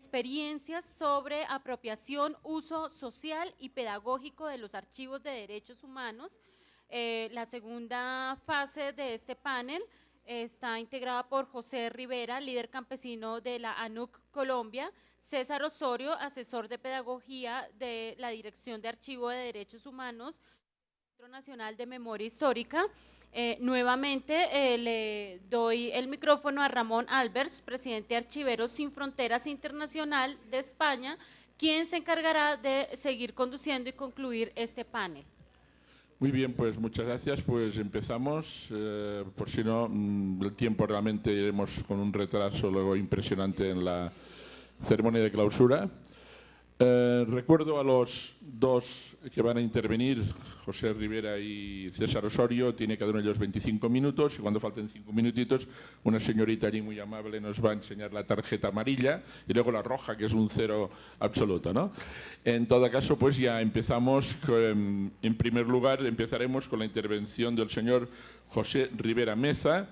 experiencias sobre apropiación, uso social y pedagógico de los archivos de derechos humanos. La segunda fase de este panel está integrada por José Rivera, líder campesino de la ANUC Colombia, César Osorio, asesor de pedagogía de la Dirección de Archivo de Derechos Humanos, Centro Nacional de Memoria Histórica. Nuevamente le doy el micrófono a Ramón Albers, presidente de Archiveros Sin Fronteras Internacional de España, quien se encargará de seguir conduciendo y concluir este panel. Muy bien, pues muchas gracias. Pues empezamos. Por si no, el tiempo realmente iremos con un retraso luego impresionante en la ceremonia de clausura. Recuerdo a los dos que van a intervenir, José Rivera y César Osorio, tiene cada uno de ellos 25 minutos y cuando falten 5 minutitos una señorita allí muy amable nos va a enseñar la tarjeta amarilla y luego la roja, que es un 0 absoluto, ¿no? En todo caso, pues ya empezamos. En primer lugar, empezaremos con la intervención del señor José Rivera Meza.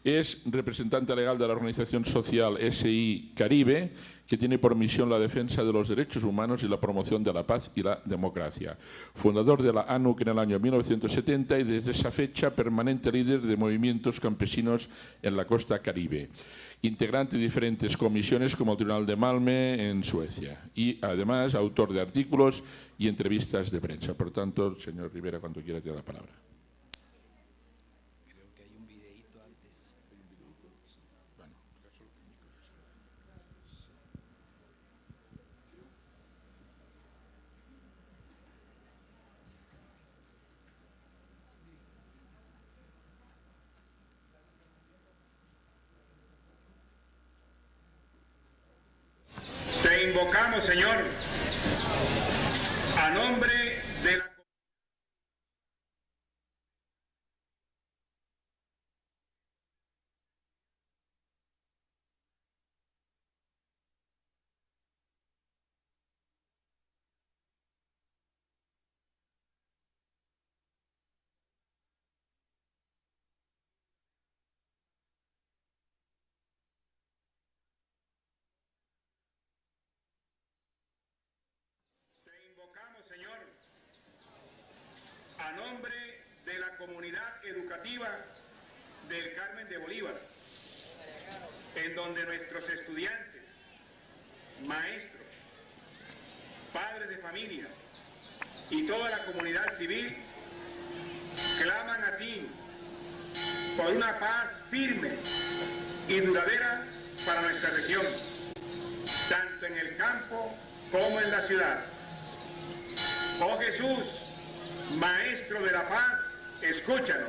Es representante legal de la organización social SI Caribe, que tiene por misión la defensa de los derechos humanos y la promoción de la paz y la democracia. Fundador de la ANUC en el año 1970 y desde esa fecha permanente líder de movimientos campesinos en la costa caribe. Integrante de diferentes comisiones como el Tribunal de Malmö en Suecia y además autor de artículos y entrevistas de prensa. Por tanto, señor Rivera, cuando quiera tiene la palabra. Te invocamos, Señor, a nombre de la... Señor, a nombre de la comunidad educativa del Carmen de Bolívar, en donde nuestros estudiantes, maestros, padres de familia y toda la comunidad civil claman a ti por una paz firme y duradera para nuestra región, tanto en el campo como en la ciudad. Oh Jesús, Maestro de la paz, escúchanos.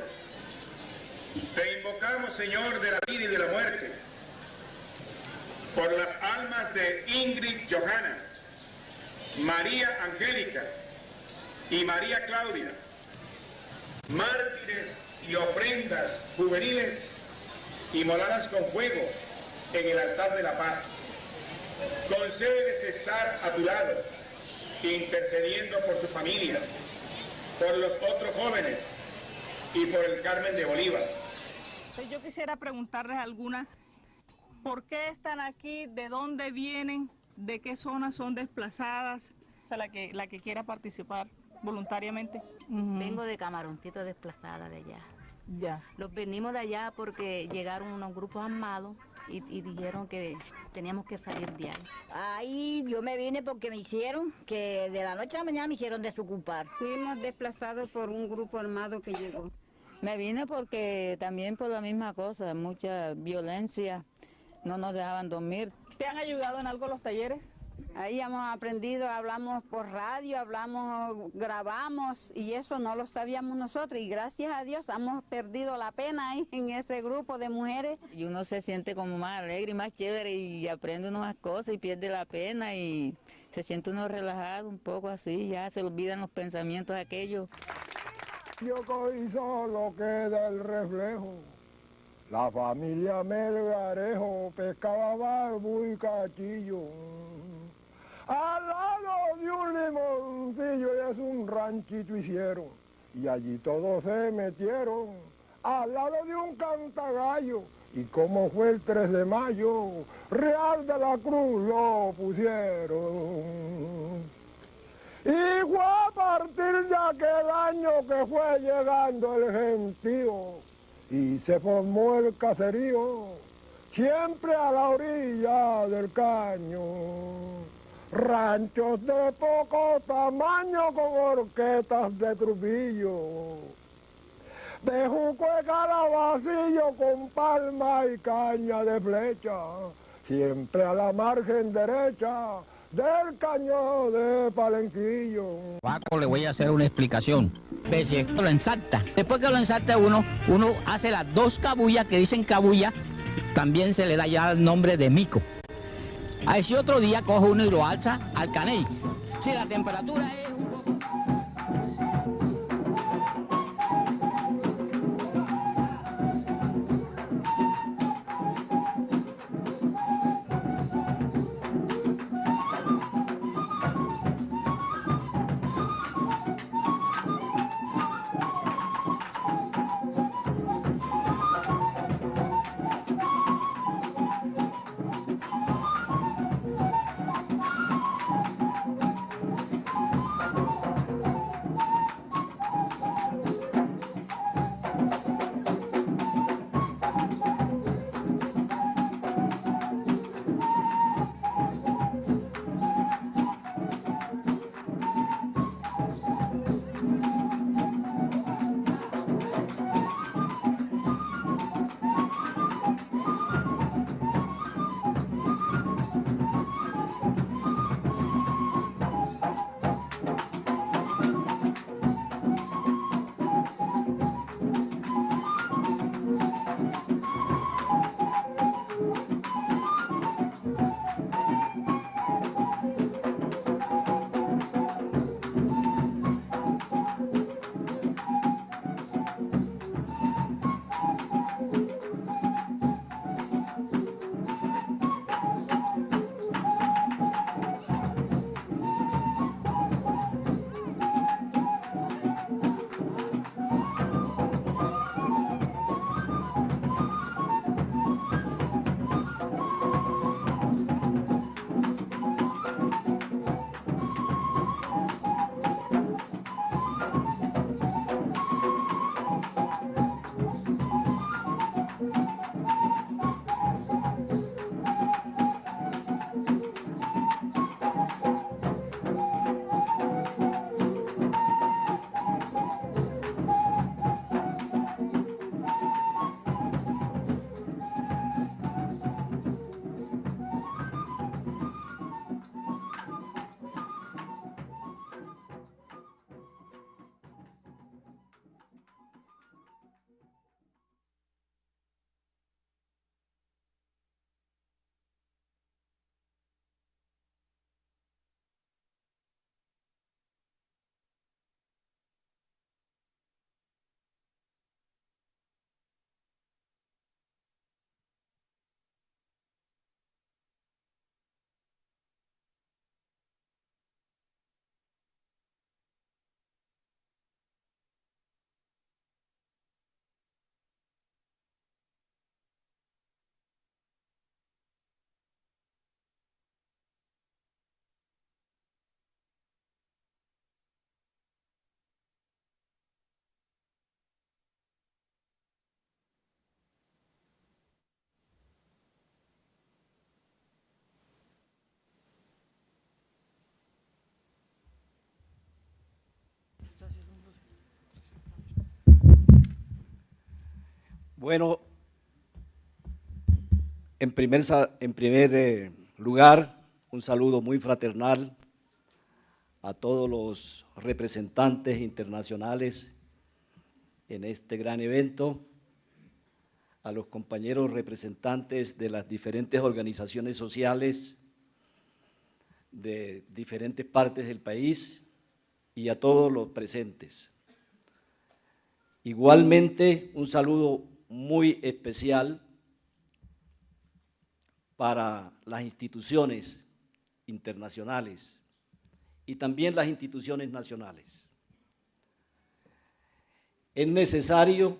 Te invocamos, Señor, de la vida y de la muerte, por las almas de Ingrid Johanna, María Angélica y María Claudia, mártires y ofrendas juveniles inmoladas con fuego en el altar de la paz. Concédeles estar a tu lado, intercediendo por sus familias, por los otros jóvenes y por el Carmen de Bolívar. Yo quisiera preguntarles algunas, ¿por qué están aquí? ¿De dónde vienen? ¿De qué zonas son desplazadas? O sea, la que quiera participar voluntariamente. Vengo de Camaroncito, desplazada de allá. Ya. Los venimos de allá porque llegaron unos grupos armados y dijeron que teníamos que salir de ahí. Ahí yo me vine porque me hicieron, que de la noche a la mañana me hicieron desocupar. Fuimos desplazados por un grupo armado que llegó. Me vine porque también por la misma cosa, mucha violencia, no nos dejaban dormir. ¿Te han ayudado en algo los talleres? Ahí hemos aprendido, hablamos por radio, grabamos y eso no lo sabíamos nosotros y gracias a Dios hemos perdido la pena ahí en ese grupo de mujeres. Y uno se siente como más alegre y más chévere y aprende unas cosas y pierde la pena y se siente uno relajado un poco así, ya se olvidan los pensamientos aquellos. Yo cogí solo queda el reflejo, la familia Melgarejo pescaba barbo y cachillo. Al lado de un limoncillo y es un ranchito hicieron, y allí todos se metieron, al lado de un cantagallo, Y como fue el 3 de mayo, Real de la Cruz lo pusieron. Y fue a partir de aquel año que fue llegando el gentío y se formó el caserío, siempre a la orilla del caño. Ranchos de poco tamaño con orquestas de trujillo, bejuco de calabacillo con palma y caña de flecha, siempre a la margen derecha del cañón de Palenquillo. Paco, le voy a hacer una explicación. Pese que lo ensarta. Después que lo ensarta uno hace las dos cabullas que dicen cabulla, también se le da ya el nombre de mico. A ese otro día coge uno y lo alza al caney. Si la temperatura es un poco... Bueno, en primer lugar, un saludo muy fraternal a todos los representantes internacionales en este gran evento, a los compañeros representantes de las diferentes organizaciones sociales de diferentes partes del país y a todos los presentes. Igualmente, un saludo muy especial para las instituciones internacionales y también las instituciones nacionales. Es necesario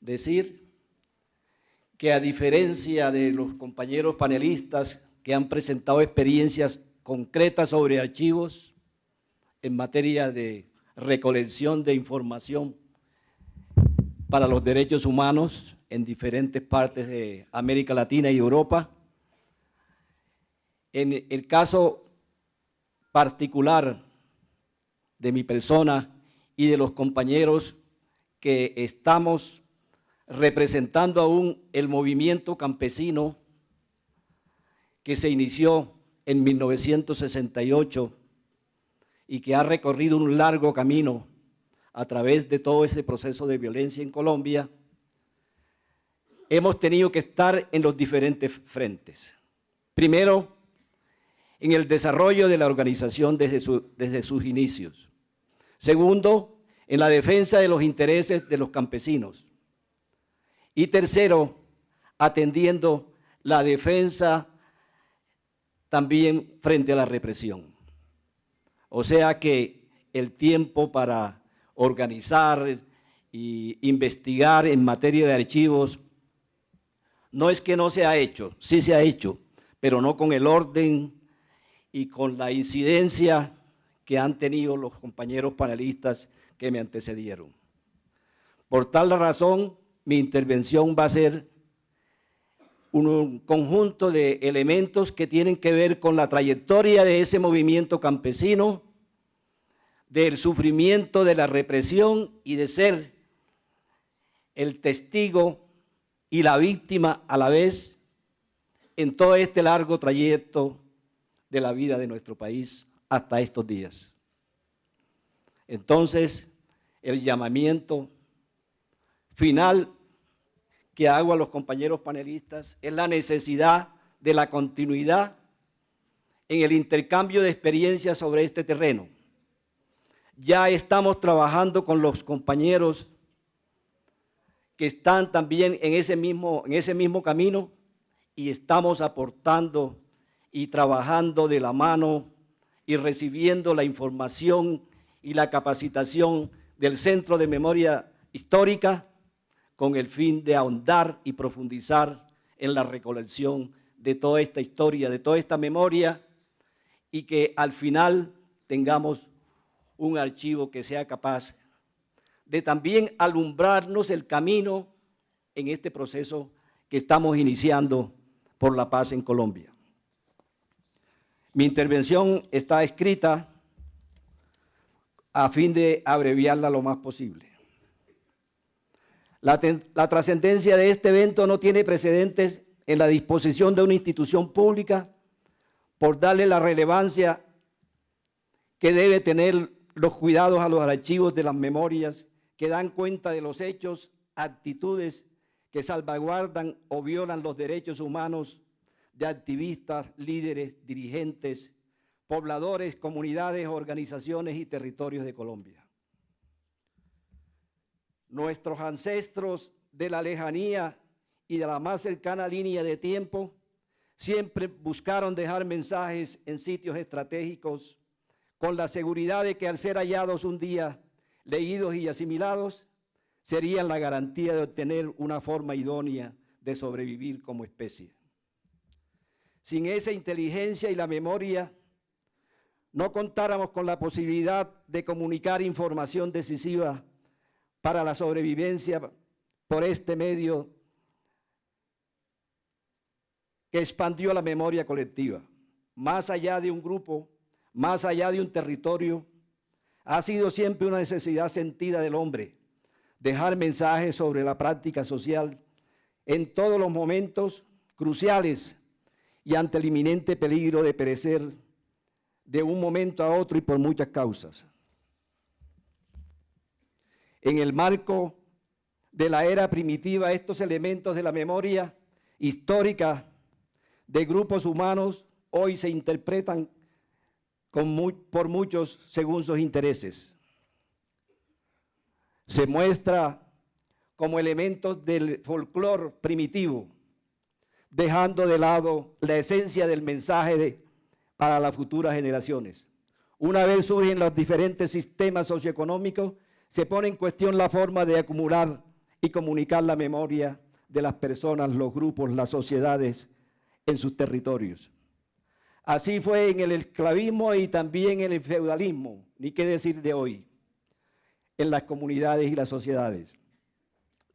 decir que a diferencia de los compañeros panelistas que han presentado experiencias concretas sobre archivos en materia de recolección de información para los derechos humanos en diferentes partes de América Latina y Europa, en el caso particular de mi persona y de los compañeros que estamos representando aún el movimiento campesino que se inició en 1968 y que ha recorrido un largo camino a través de todo ese proceso de violencia en Colombia, hemos tenido que estar en los diferentes frentes. Primero, en el desarrollo de la organización desde sus inicios. Segundo, en la defensa de los intereses de los campesinos. Y tercero, atendiendo la defensa también frente a la represión. O sea que el tiempo para organizar e investigar en materia de archivos no es que no se ha hecho, sí se ha hecho, pero no con el orden y con la incidencia que han tenido los compañeros panelistas que me antecedieron. Por tal razón, mi intervención va a ser un conjunto de elementos que tienen que ver con la trayectoria de ese movimiento campesino, del sufrimiento, de la represión y de ser el testigo y la víctima a la vez en todo este largo trayecto de la vida de nuestro país hasta estos días. Entonces, el llamamiento final que hago a los compañeros panelistas es la necesidad de la continuidad en el intercambio de experiencias sobre este terreno. Ya estamos trabajando con los compañeros que están también en ese mismo camino y estamos aportando y trabajando de la mano y recibiendo la información y la capacitación del Centro de Memoria Histórica con el fin de ahondar y profundizar en la recolección de toda esta historia, de toda esta memoria, y que al final tengamos un archivo que sea capaz de también alumbrarnos el camino en este proceso que estamos iniciando por la paz en Colombia. Mi intervención está escrita a fin de abreviarla lo más posible. La trascendencia de este evento no tiene precedentes en la disposición de una institución pública por darle la relevancia que debe tener los cuidados a los archivos de las memorias que dan cuenta de los hechos, actitudes que salvaguardan o violan los derechos humanos de activistas, líderes, dirigentes, pobladores, comunidades, organizaciones y territorios de Colombia. Nuestros ancestros de la lejanía y de la más cercana línea de tiempo siempre buscaron dejar mensajes en sitios estratégicos con la seguridad de que al ser hallados un día, leídos y asimilados, serían la garantía de obtener una forma idónea de sobrevivir como especie. Sin esa inteligencia y la memoria, no contáramos con la posibilidad de comunicar información decisiva para la sobrevivencia por este medio que expandió la memoria colectiva. Más allá de un grupo, más allá de un territorio, ha sido siempre una necesidad sentida del hombre, dejar mensajes sobre la práctica social en todos los momentos cruciales y ante el inminente peligro de perecer de un momento a otro y por muchas causas. En el marco de la era primitiva, estos elementos de la memoria histórica de grupos humanos hoy se interpretan por muchos según sus intereses. Se muestra como elementos del folclore primitivo, dejando de lado la esencia del mensaje para las futuras generaciones. Una vez surgen los diferentes sistemas socioeconómicos, se pone en cuestión la forma de acumular y comunicar la memoria de las personas, los grupos, las sociedades en sus territorios. Así fue en el esclavismo y también en el feudalismo, ni qué decir de hoy, en las comunidades y las sociedades.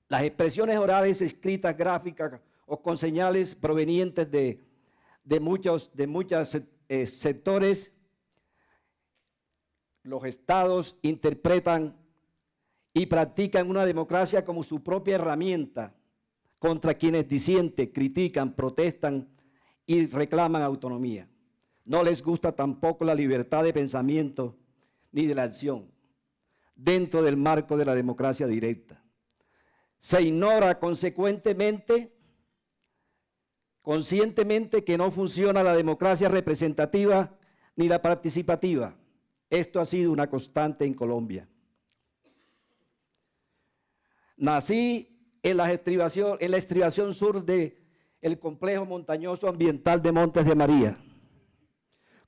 Las expresiones orales, escritas, gráficas o con señales provenientes de muchos sectores, los estados interpretan y practican una democracia como su propia herramienta contra quienes disienten, critican, protestan y reclaman autonomía. No les gusta tampoco la libertad de pensamiento ni de la acción dentro del marco de la democracia directa. Se ignora conscientemente que no funciona la democracia representativa ni la participativa. Esto ha sido una constante en Colombia. Nací en la estribación sur del complejo montañoso ambiental de Montes de María,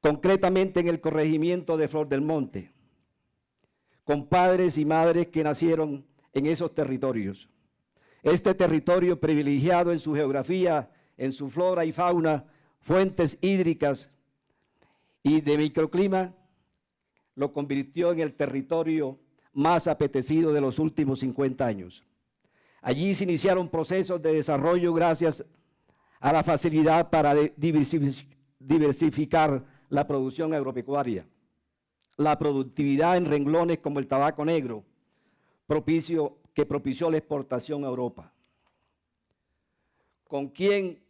concretamente en el corregimiento de Flor del Monte, con padres y madres que nacieron en esos territorios. Este territorio privilegiado en su geografía, en su flora y fauna, fuentes hídricas y de microclima, lo convirtió en el territorio más apetecido de los últimos 50 años. Allí se iniciaron procesos de desarrollo gracias a la facilidad para diversificar la producción agropecuaria, la productividad en renglones como el tabaco negro, que propició la exportación a Europa. Con quien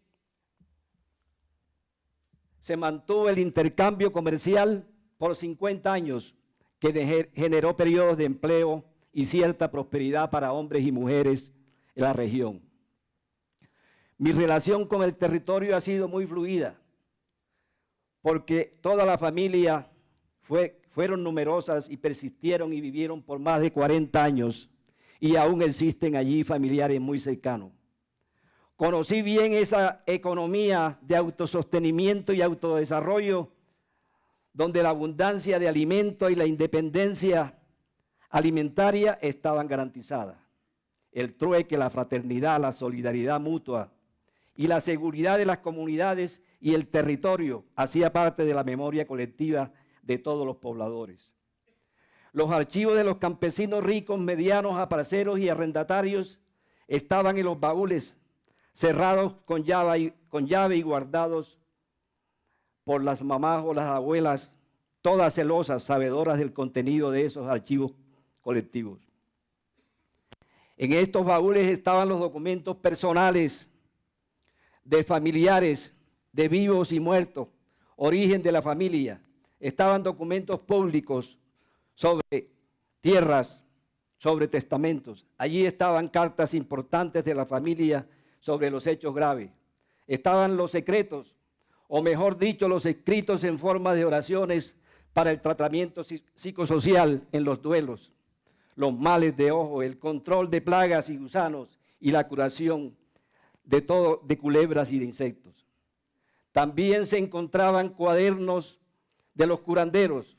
se mantuvo el intercambio comercial por 50 años, que generó periodos de empleo y cierta prosperidad para hombres y mujeres en la región. Mi relación con el territorio ha sido muy fluida, porque toda la familia fueron numerosas y persistieron y vivieron por más de 40 años y aún existen allí familiares muy cercanos. Conocí bien esa economía de autosostenimiento y autodesarrollo, donde la abundancia de alimentos y la independencia alimentaria estaban garantizadas. El trueque, la fraternidad, la solidaridad mutua y la seguridad de las comunidades y el territorio hacía parte de la memoria colectiva de todos los pobladores. Los archivos de los campesinos ricos, medianos, aparceros y arrendatarios estaban en los baúles, cerrados con llave y guardados por las mamás o las abuelas, todas celosas, sabedoras del contenido de esos archivos colectivos. En estos baúles estaban los documentos personales de familiares, de vivos y muertos, origen de la familia. Estaban documentos públicos sobre tierras, sobre testamentos. Allí estaban cartas importantes de la familia sobre los hechos graves. Estaban los secretos, o mejor dicho, los escritos en forma de oraciones para el tratamiento psicosocial en los duelos, los males de ojo, el control de plagas y gusanos y la curación de culebras y de insectos. También se encontraban cuadernos de los curanderos,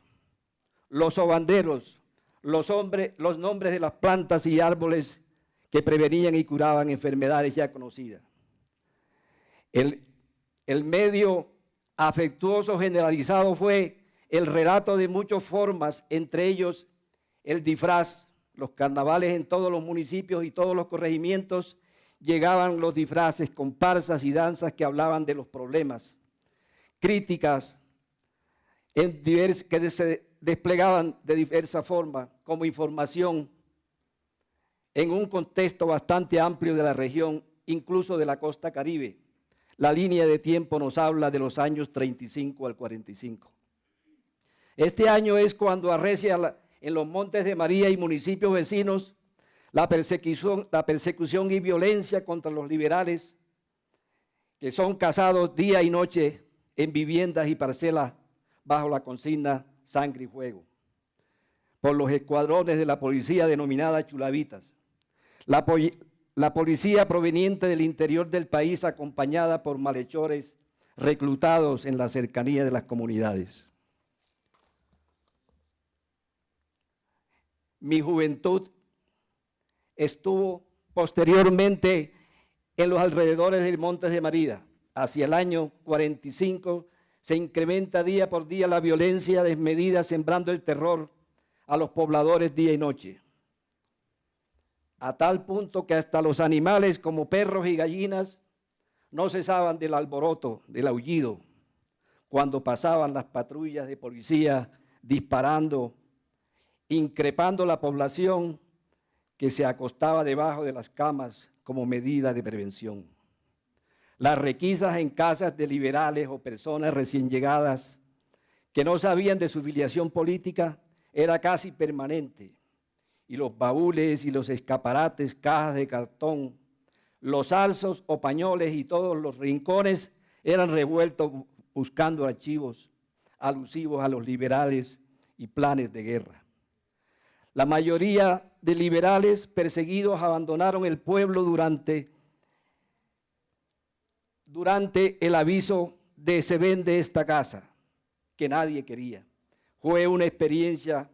los sobanderos, los nombres de las plantas y árboles que prevenían y curaban enfermedades ya conocidas. El medio afectuoso generalizado fue el relato de muchas formas, entre ellos el disfraz. Los carnavales en todos los municipios y todos los corregimientos llegaban los disfraces, comparsas y danzas que hablaban de los problemas, críticas que se desplegaban de diversa forma como información en un contexto bastante amplio de la región, incluso de la costa caribe. La línea de tiempo nos habla de los años 35 al 45. Este año es cuando arrecia en los Montes de María y municipios vecinos la persecución y violencia contra los liberales que son cazados día y noche en viviendas y parcelas bajo la consigna sangre y fuego por los escuadrones de la policía denominada chulavitas. La policía proveniente del interior del país acompañada por malhechores reclutados en la cercanía de las comunidades. Mi juventud estuvo posteriormente en los alrededores del Montes de María. Hacia el año 45 se incrementa día por día la violencia desmedida, sembrando el terror a los pobladores día y noche. A tal punto que hasta los animales como perros y gallinas no cesaban del alboroto, del aullido, cuando pasaban las patrullas de policía disparando, increpando a la población que se acostaba debajo de las camas como medida de prevención. Las requisas en casas de liberales o personas recién llegadas que no sabían de su filiación política era casi permanente, y los baúles y los escaparates, cajas de cartón, los alzos o pañoles y todos los rincones eran revueltos buscando archivos alusivos a los liberales y planes de guerra. La mayoría de liberales perseguidos abandonaron el pueblo durante el aviso de se vende esta casa, que nadie quería. Fue una experiencia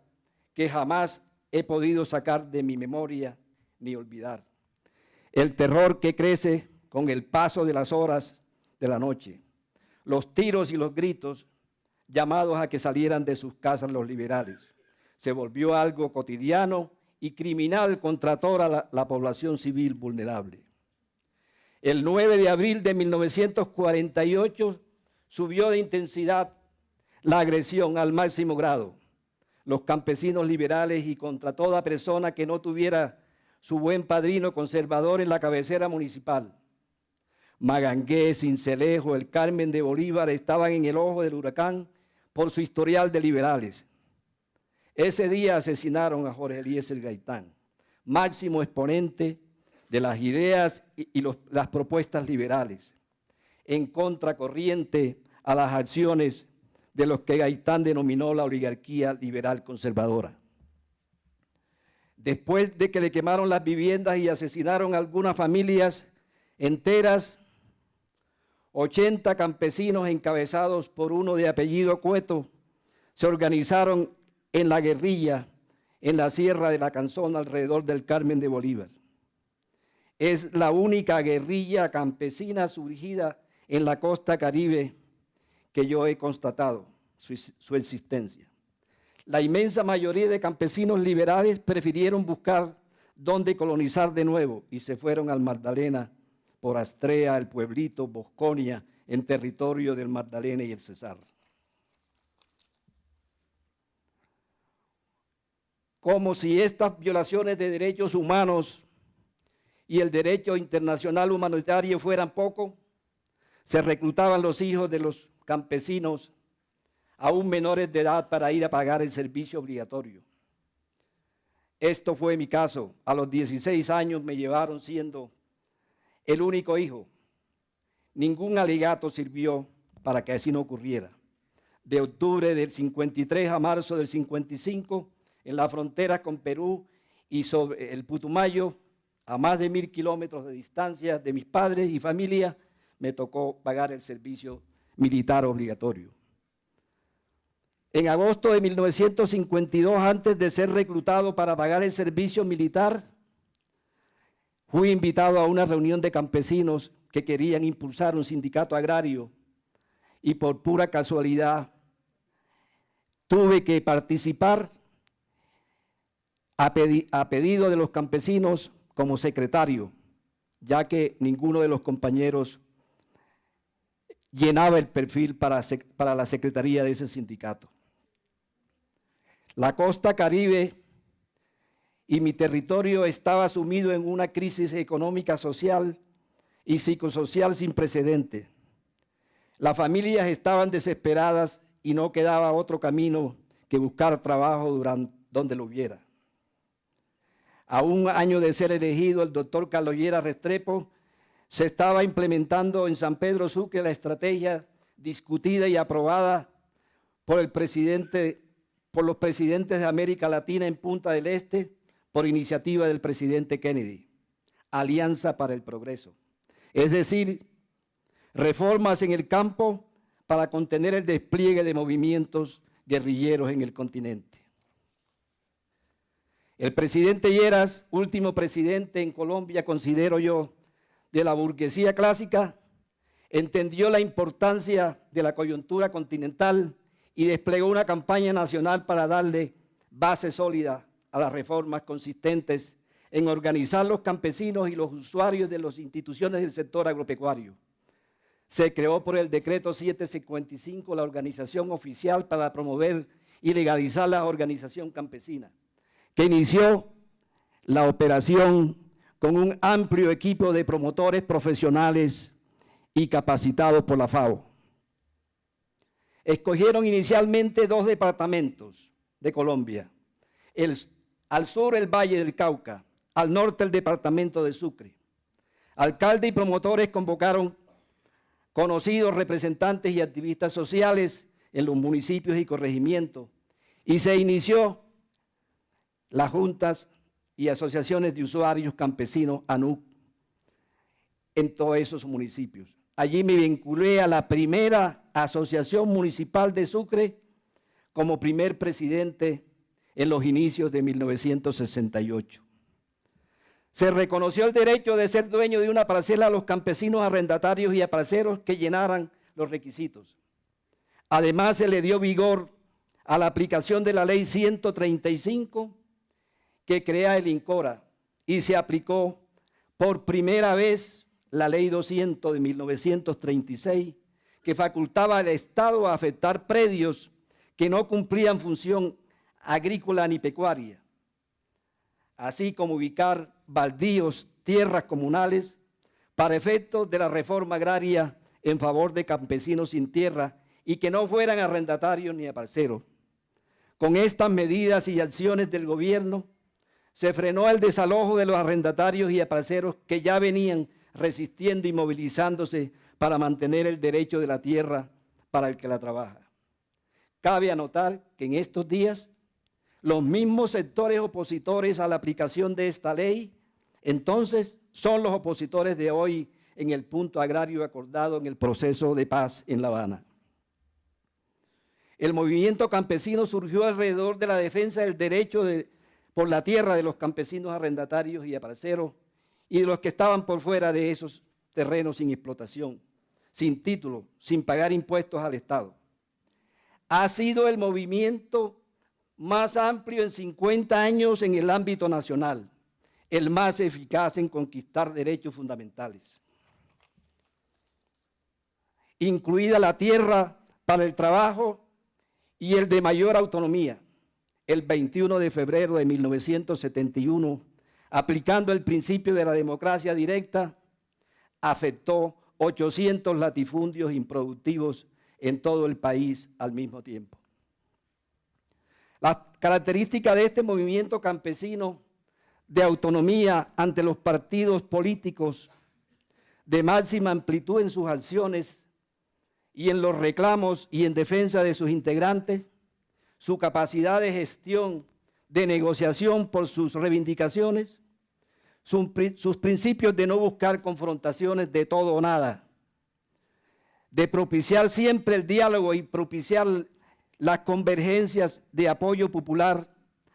que jamás he podido sacar de mi memoria ni olvidar. El terror que crece con el paso de las horas de la noche, los tiros y los gritos llamados a que salieran de sus casas los liberales, se volvió algo cotidiano y criminal contra toda la población civil vulnerable. El 9 de abril de 1948 subió de intensidad la agresión al máximo grado. Los campesinos liberales y contra toda persona que no tuviera su buen padrino conservador en la cabecera municipal. Magangué, Sincelejo, el Carmen de Bolívar estaban en el ojo del huracán por su historial de liberales. Ese día asesinaron a Jorge Eliezer Gaitán, máximo exponente de las ideas y las propuestas liberales, en contracorriente a las acciones de los que Gaitán denominó la oligarquía liberal conservadora. Después de que le quemaron las viviendas y asesinaron a algunas familias enteras, 80 campesinos encabezados por uno de apellido Cueto se organizaron en la guerrilla en la Sierra de la Canzón alrededor del Carmen de Bolívar. Es la única guerrilla campesina surgida en la costa caribe que yo he constatado su existencia. La inmensa mayoría de campesinos liberales prefirieron buscar dónde colonizar de nuevo y se fueron al Magdalena por Astrea, el Pueblito, Bosconia, en territorio del Magdalena y el Cesar. Como si estas violaciones de derechos humanos y el derecho internacional humanitario fueran poco, se reclutaban los hijos de los campesinos aún menores de edad para ir a pagar el servicio obligatorio. Esto fue mi caso. A los 16 años me llevaron siendo el único hijo. Ningún alegato sirvió para que así no ocurriera. De octubre del 53 a marzo del 55, en la frontera con Perú y sobre el Putumayo, a más de 1000 kilómetros de distancia de mis padres y familia, me tocó pagar el servicio militar obligatorio. En agosto de 1952, antes de ser reclutado para pagar el servicio militar, fui invitado a una reunión de campesinos que querían impulsar un sindicato agrario y por pura casualidad tuve que participar a pedido de los campesinos como secretario, ya que ninguno de los compañeros llenaba el perfil para la secretaría de ese sindicato. La costa caribe y mi territorio estaba sumido en una crisis económica, social y psicosocial sin precedentes. Las familias estaban desesperadas y no quedaba otro camino que buscar trabajo donde lo hubiera. A un año de ser elegido el doctor Carlos Lleras Restrepo, se estaba implementando en San Pedro Sucre la estrategia discutida y aprobada por los presidentes de América Latina en Punta del Este por iniciativa del presidente Kennedy, Alianza para el Progreso. Es decir, reformas en el campo para contener el despliegue de movimientos guerrilleros en el continente. El presidente Lleras, último presidente en Colombia, considero yo, de la burguesía clásica, entendió la importancia de la coyuntura continental y desplegó una campaña nacional para darle base sólida a las reformas consistentes en organizar los campesinos y los usuarios de las instituciones del sector agropecuario. Se creó por el decreto 755 la organización oficial para promover y legalizar la organización campesina, que inició la operación con un amplio equipo de promotores profesionales y capacitados por la FAO. Escogieron inicialmente 2 departamentos de Colombia, al sur el Valle del Cauca, al norte el departamento de Sucre. Alcaldes y promotores convocaron conocidos representantes y activistas sociales en los municipios y corregimientos, y se inició las juntas y asociaciones de usuarios campesinos, ANUC, en todos esos municipios. Allí me vinculé a la primera asociación municipal de Sucre como primer presidente en los inicios de 1968. Se reconoció el derecho de ser dueño de una parcela a los campesinos arrendatarios y a parceros que llenaran los requisitos. Además, se le dio vigor a la aplicación de la Ley 135 que crea el INCORA y se aplicó por primera vez la Ley 200 de 1936 que facultaba al Estado a afectar predios que no cumplían función agrícola ni pecuaria, así como ubicar baldíos, tierras comunales, para efectos de la reforma agraria en favor de campesinos sin tierra y que no fueran arrendatarios ni parceros. Con estas medidas y acciones del gobierno, se frenó el desalojo de los arrendatarios y parceros que ya venían resistiendo y movilizándose para mantener el derecho de la tierra para el que la trabaja. Cabe anotar que en estos días, los mismos sectores opositores a la aplicación de esta ley, entonces, son los opositores de hoy en el punto agrario acordado en el proceso de paz en La Habana. El movimiento campesino surgió alrededor de la defensa del derecho por la tierra de los campesinos arrendatarios y parceros y de los que estaban por fuera de esos terrenos sin explotación, sin título, sin pagar impuestos al Estado. Ha sido el movimiento más amplio en 50 años en el ámbito nacional, el más eficaz en conquistar derechos fundamentales, incluida la tierra para el trabajo y el de mayor autonomía. El 21 de febrero de 1971, aplicando el principio de la democracia directa, afectó 800 latifundios improductivos en todo el país al mismo tiempo. La característica de este movimiento campesino de autonomía ante los partidos políticos, de máxima amplitud en sus acciones y en los reclamos y en defensa de sus integrantes, su capacidad de gestión, de negociación por sus reivindicaciones, sus principios de no buscar confrontaciones de todo o nada, de propiciar siempre el diálogo y propiciar las convergencias de apoyo popular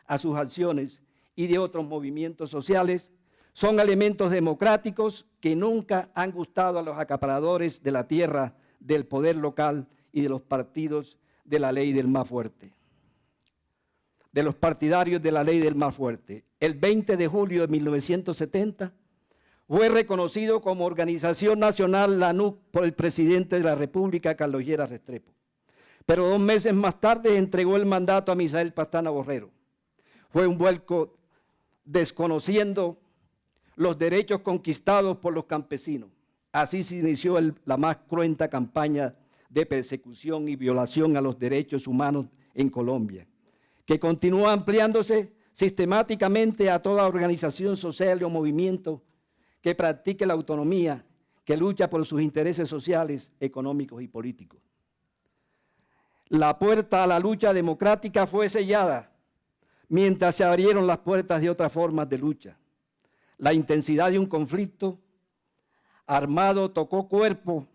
a sus acciones y de otros movimientos sociales, son elementos democráticos que nunca han gustado a los acaparadores de la tierra, del poder local y de los partidos de la ley del más fuerte, de los partidarios de la ley del más fuerte. El 20 de julio de 1970 fue reconocido como organización nacional la ANUC por el presidente de la República, Carlos Lleras Restrepo. Pero 2 meses más tarde entregó el mandato a Misael Pastrana Borrero. Fue un vuelco desconociendo los derechos conquistados por los campesinos. Así se inició la más cruenta campaña de persecución y violación a los derechos humanos en Colombia, que continúa ampliándose sistemáticamente a toda organización social o movimiento que practique la autonomía, que lucha por sus intereses sociales, económicos y políticos. La puerta a la lucha democrática fue sellada mientras se abrieron las puertas de otras formas de lucha. La intensidad de un conflicto armado tocó cuerpo,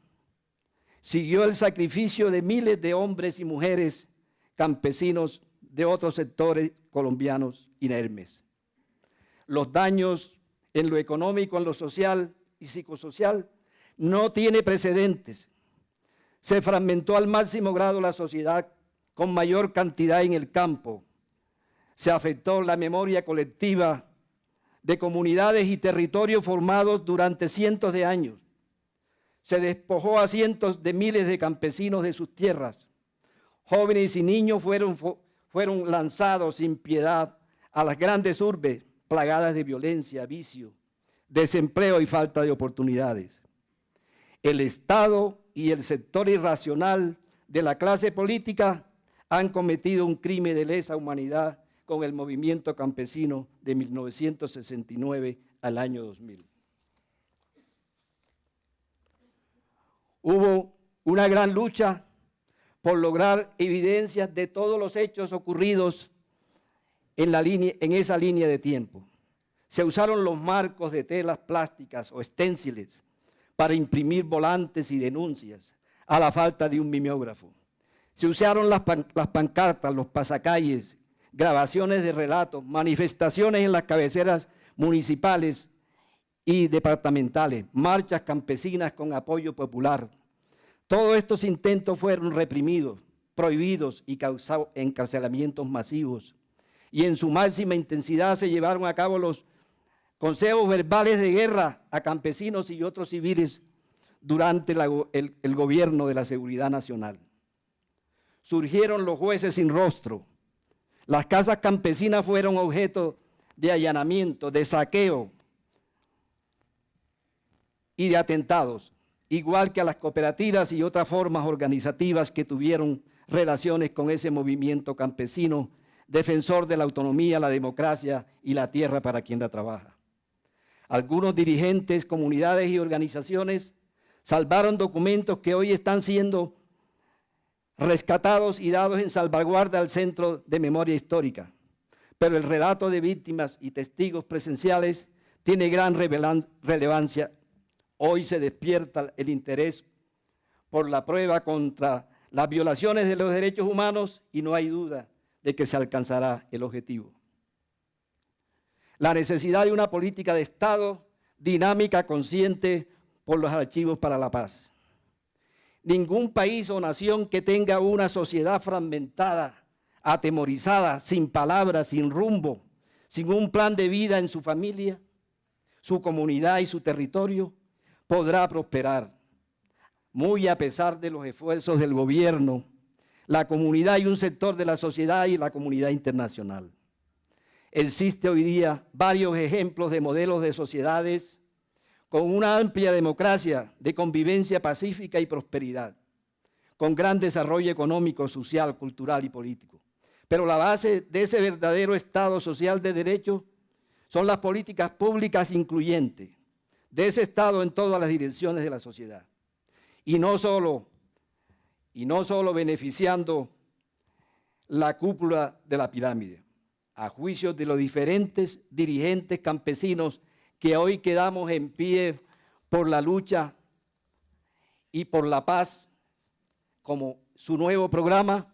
siguió el sacrificio de miles de hombres y mujeres campesinos de otros sectores colombianos inermes. Los daños en lo económico, en lo social y psicosocial no tiene precedentes. Se fragmentó al máximo grado la sociedad con mayor cantidad en el campo. Se afectó la memoria colectiva de comunidades y territorios formados durante cientos de años. Se despojó a cientos de miles de campesinos de sus tierras. Jóvenes y niños fueron lanzados sin piedad a las grandes urbes plagadas de violencia, vicio, desempleo y falta de oportunidades. El Estado y el sector irracional de la clase política han cometido un crimen de lesa humanidad con el movimiento campesino de 1969 al año 2000. Hubo una gran lucha por lograr evidencias de todos los hechos ocurridos en esa línea de tiempo. Se usaron los marcos de telas plásticas o esténciles para imprimir volantes y denuncias a la falta de un mimeógrafo. Se usaron las pancartas, los pasacalles, grabaciones de relatos, manifestaciones en las cabeceras municipales y departamentales, marchas campesinas con apoyo popular. Todos estos intentos fueron reprimidos, prohibidos y causaron encarcelamientos masivos. Y en su máxima intensidad se llevaron a cabo los consejos verbales de guerra a campesinos y otros civiles durante el gobierno de la Seguridad Nacional. Surgieron los jueces sin rostro. Las casas campesinas fueron objeto de allanamiento, de saqueo y de atentados, igual que a las cooperativas y otras formas organizativas que tuvieron relaciones con ese movimiento campesino, defensor de la autonomía, la democracia y la tierra para quien la trabaja. Algunos dirigentes, comunidades y organizaciones salvaron documentos que hoy están siendo rescatados y dados en salvaguarda al Centro de Memoria Histórica. Pero el relato de víctimas y testigos presenciales tiene gran relevancia. Hoy se despierta el interés por la prueba contra las violaciones de los derechos humanos y no hay duda de que se alcanzará el objetivo. La necesidad de una política de Estado dinámica, consciente por los archivos para la paz. Ningún país o nación que tenga una sociedad fragmentada, atemorizada, sin palabras, sin rumbo, sin un plan de vida en su familia, su comunidad y su territorio, podrá prosperar. Muy a pesar de los esfuerzos del gobierno, la comunidad y un sector de la sociedad y la comunidad internacional. Existe hoy día varios ejemplos de modelos de sociedades con una amplia democracia, de convivencia pacífica y prosperidad, con gran desarrollo económico, social, cultural y político. Pero la base de ese verdadero Estado social de derecho son las políticas públicas incluyentes, de ese Estado en todas las direcciones de la sociedad. Y no solo beneficiando la cúpula de la pirámide, a juicio de los diferentes dirigentes campesinos que hoy quedamos en pie por la lucha y por la paz, como su nuevo programa,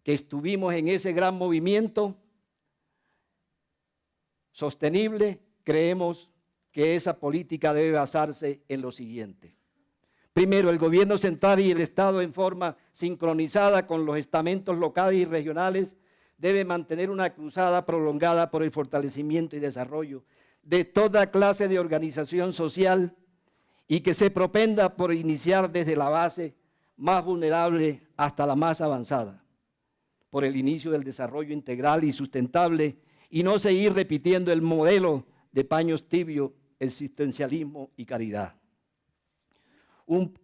que estuvimos en ese gran movimiento sostenible, creemos que esa política debe basarse en lo siguiente. Primero, el gobierno central y el Estado en forma sincronizada con los estamentos locales y regionales debe mantener una cruzada prolongada por el fortalecimiento y desarrollo de toda clase de organización social y que se propenda por iniciar desde la base más vulnerable hasta la más avanzada, por el inicio del desarrollo integral y sustentable y no seguir repitiendo el modelo de paños tibios, existencialismo y caridad. Un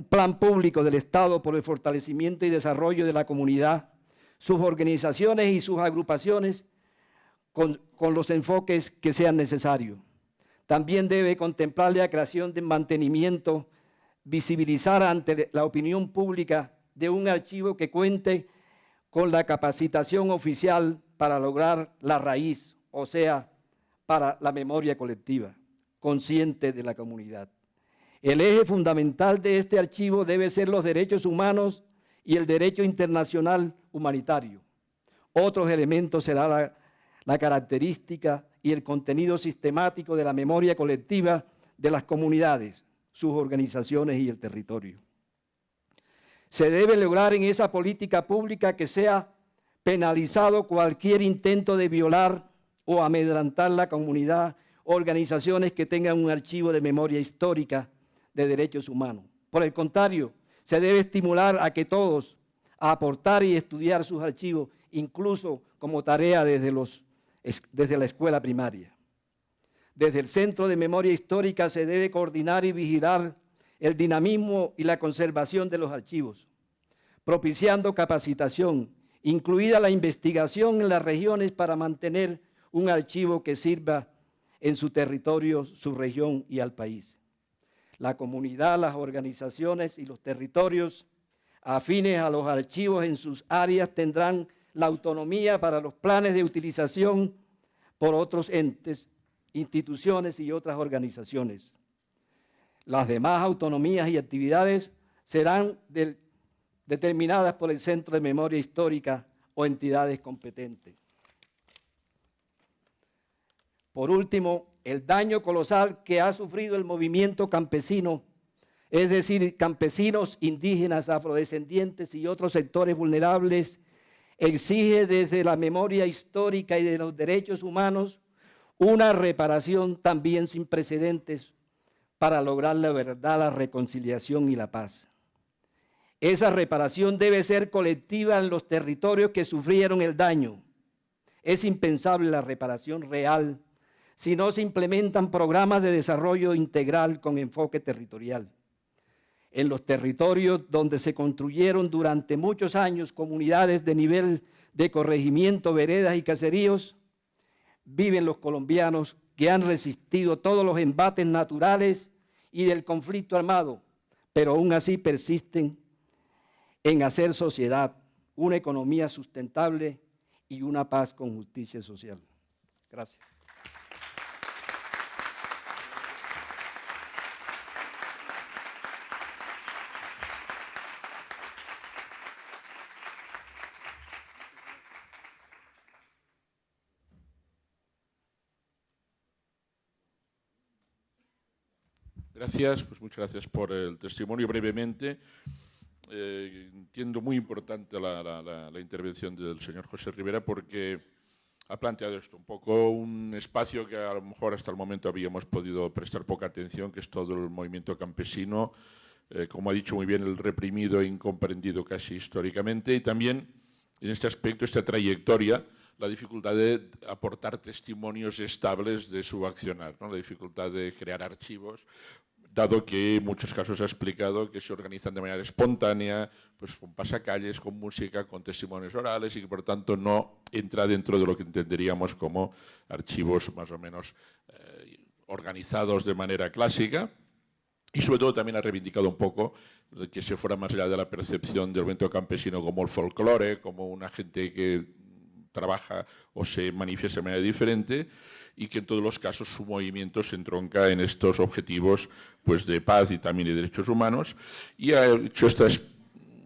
plan público del Estado por el fortalecimiento y desarrollo de la comunidad, sus organizaciones y sus agrupaciones con los enfoques que sean necesarios. También debe contemplar la creación de mantenimiento, visibilizar ante la opinión pública de un archivo que cuente con la capacitación oficial para lograr la raíz, o sea, para la memoria colectiva, consciente de la comunidad. El eje fundamental de este archivo debe ser los derechos humanos y el derecho internacional humanitario. Otros elementos serán la característica y el contenido sistemático de la memoria colectiva de las comunidades, sus organizaciones y el territorio. Se debe lograr en esa política pública que sea penalizado cualquier intento de violar o amedrentar la comunidad, organizaciones que tengan un archivo de memoria histórica de derechos humanos. Por el contrario, se debe estimular a que todos a aportar y estudiar sus archivos, incluso como tarea desde la escuela primaria. Desde el Centro de Memoria Histórica se debe coordinar y vigilar el dinamismo y la conservación de los archivos, propiciando capacitación, incluida la investigación en las regiones para mantener un archivo que sirva en su territorio, su región y al país. La comunidad, las organizaciones y los territorios afines a los archivos en sus áreas tendrán la autonomía para los planes de utilización por otros entes, instituciones y otras organizaciones. Las demás autonomías y actividades serán determinadas por el Centro de Memoria Histórica o entidades competentes. Por último, el daño colosal que ha sufrido el movimiento campesino, es decir, campesinos, indígenas, afrodescendientes y otros sectores vulnerables, exige desde la memoria histórica y de los derechos humanos una reparación también sin precedentes para lograr la verdad, la reconciliación y la paz. Esa reparación debe ser colectiva en los territorios que sufrieron el daño. Es impensable la reparación real si no se implementan programas de desarrollo integral con enfoque territorial. En los territorios donde se construyeron durante muchos años comunidades de nivel de corregimiento, veredas y caseríos, viven los colombianos que han resistido todos los embates naturales y del conflicto armado, pero aún así persisten en hacer sociedad, una economía sustentable y una paz con justicia social. Gracias. Gracias, pues muchas gracias por el testimonio. Brevemente, entiendo muy importante la intervención del señor José Rivera porque ha planteado esto, un poco un espacio que a lo mejor hasta el momento habíamos podido prestar poca atención, que es todo el movimiento campesino, como ha dicho muy bien, el reprimido e incomprendido casi históricamente, y también en este aspecto, esta trayectoria, la dificultad de aportar testimonios estables de su accionar, ¿no? La dificultad de crear archivos, dado que en muchos casos ha explicado que se organizan de manera espontánea, pues con pasacalles, con música, con testimonios orales y que por tanto no entra dentro de lo que entenderíamos como archivos más o menos organizados de manera clásica. Y sobre todo también ha reivindicado un poco que se fuera más allá de la percepción del movimiento campesino como el folclore, como una gente que trabaja o se manifiesta de manera diferente y que en todos los casos su movimiento se entronca en estos objetivos pues, de paz y también de derechos humanos, y ha hecho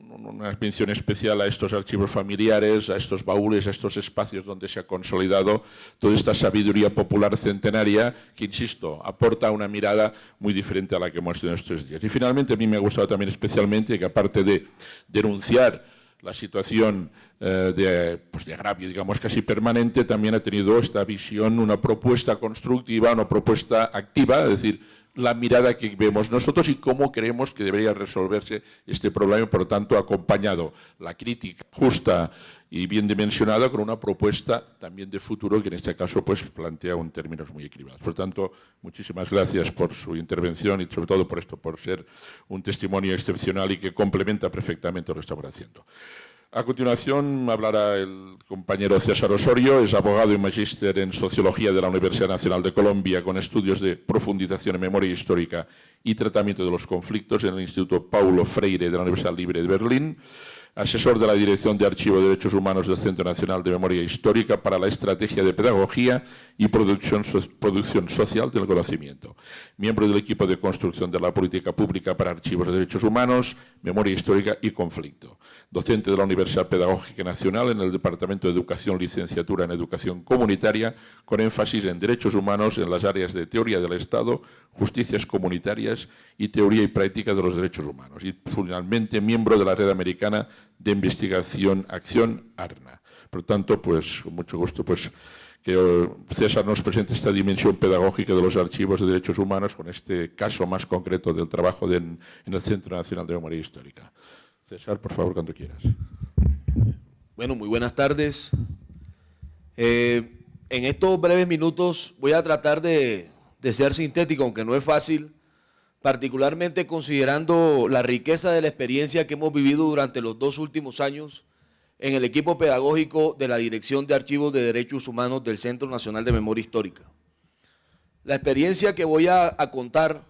una mención especial a estos archivos familiares, a estos baúles, a estos espacios donde se ha consolidado toda esta sabiduría popular centenaria que, insisto, aporta una mirada muy diferente a la que hemos tenido estos días. Y finalmente a mí me ha gustado también especialmente que aparte de denunciar la situación de agravio, digamos, casi permanente, también ha tenido esta visión, una propuesta constructiva, una propuesta activa, es decir, la mirada que vemos nosotros y cómo creemos que debería resolverse este problema y, por lo tanto, ha acompañado la crítica justa y bien dimensionada con una propuesta también de futuro que en este caso pues, plantea en términos muy equilibrados. Por tanto, muchísimas gracias por su intervención y sobre todo por esto, por ser un testimonio excepcional y que complementa perfectamente lo que estamos haciendo. A continuación hablará el compañero César Osorio, es abogado y magíster en Sociología de la Universidad Nacional de Colombia con estudios de profundización en memoria histórica y tratamiento de los conflictos en el Instituto Paulo Freire de la Universidad Libre de Berlín. asesor de la Dirección de Archivo de Derechos Humanos del Centro Nacional de Memoria Histórica para la Estrategia de Pedagogía y Producción Social del Conocimiento, miembro del equipo de construcción de la política pública para archivos de derechos humanos, memoria histórica y conflicto, docente de la Universidad Pedagógica Nacional en el Departamento de Educación, licenciatura en Educación Comunitaria, con énfasis en derechos humanos en las áreas de teoría del Estado, justicias comunitarias y teoría y práctica de los derechos humanos. Y finalmente, miembro de la Red Americana de Investigación Acción, ARNA. Por tanto, pues con mucho gusto pues, que César nos presente esta dimensión pedagógica de los archivos de derechos humanos con este caso más concreto del trabajo en el Centro Nacional de Memoria Histórica. César, por favor, cuando quieras. Bueno, muy buenas tardes. En estos breves minutos voy a tratar de ser sintético, aunque no es fácil, particularmente considerando la riqueza de la experiencia que hemos vivido durante los 2 últimos años en el equipo pedagógico de la Dirección de Archivos de Derechos Humanos del Centro Nacional de Memoria Histórica. La experiencia que voy a contar,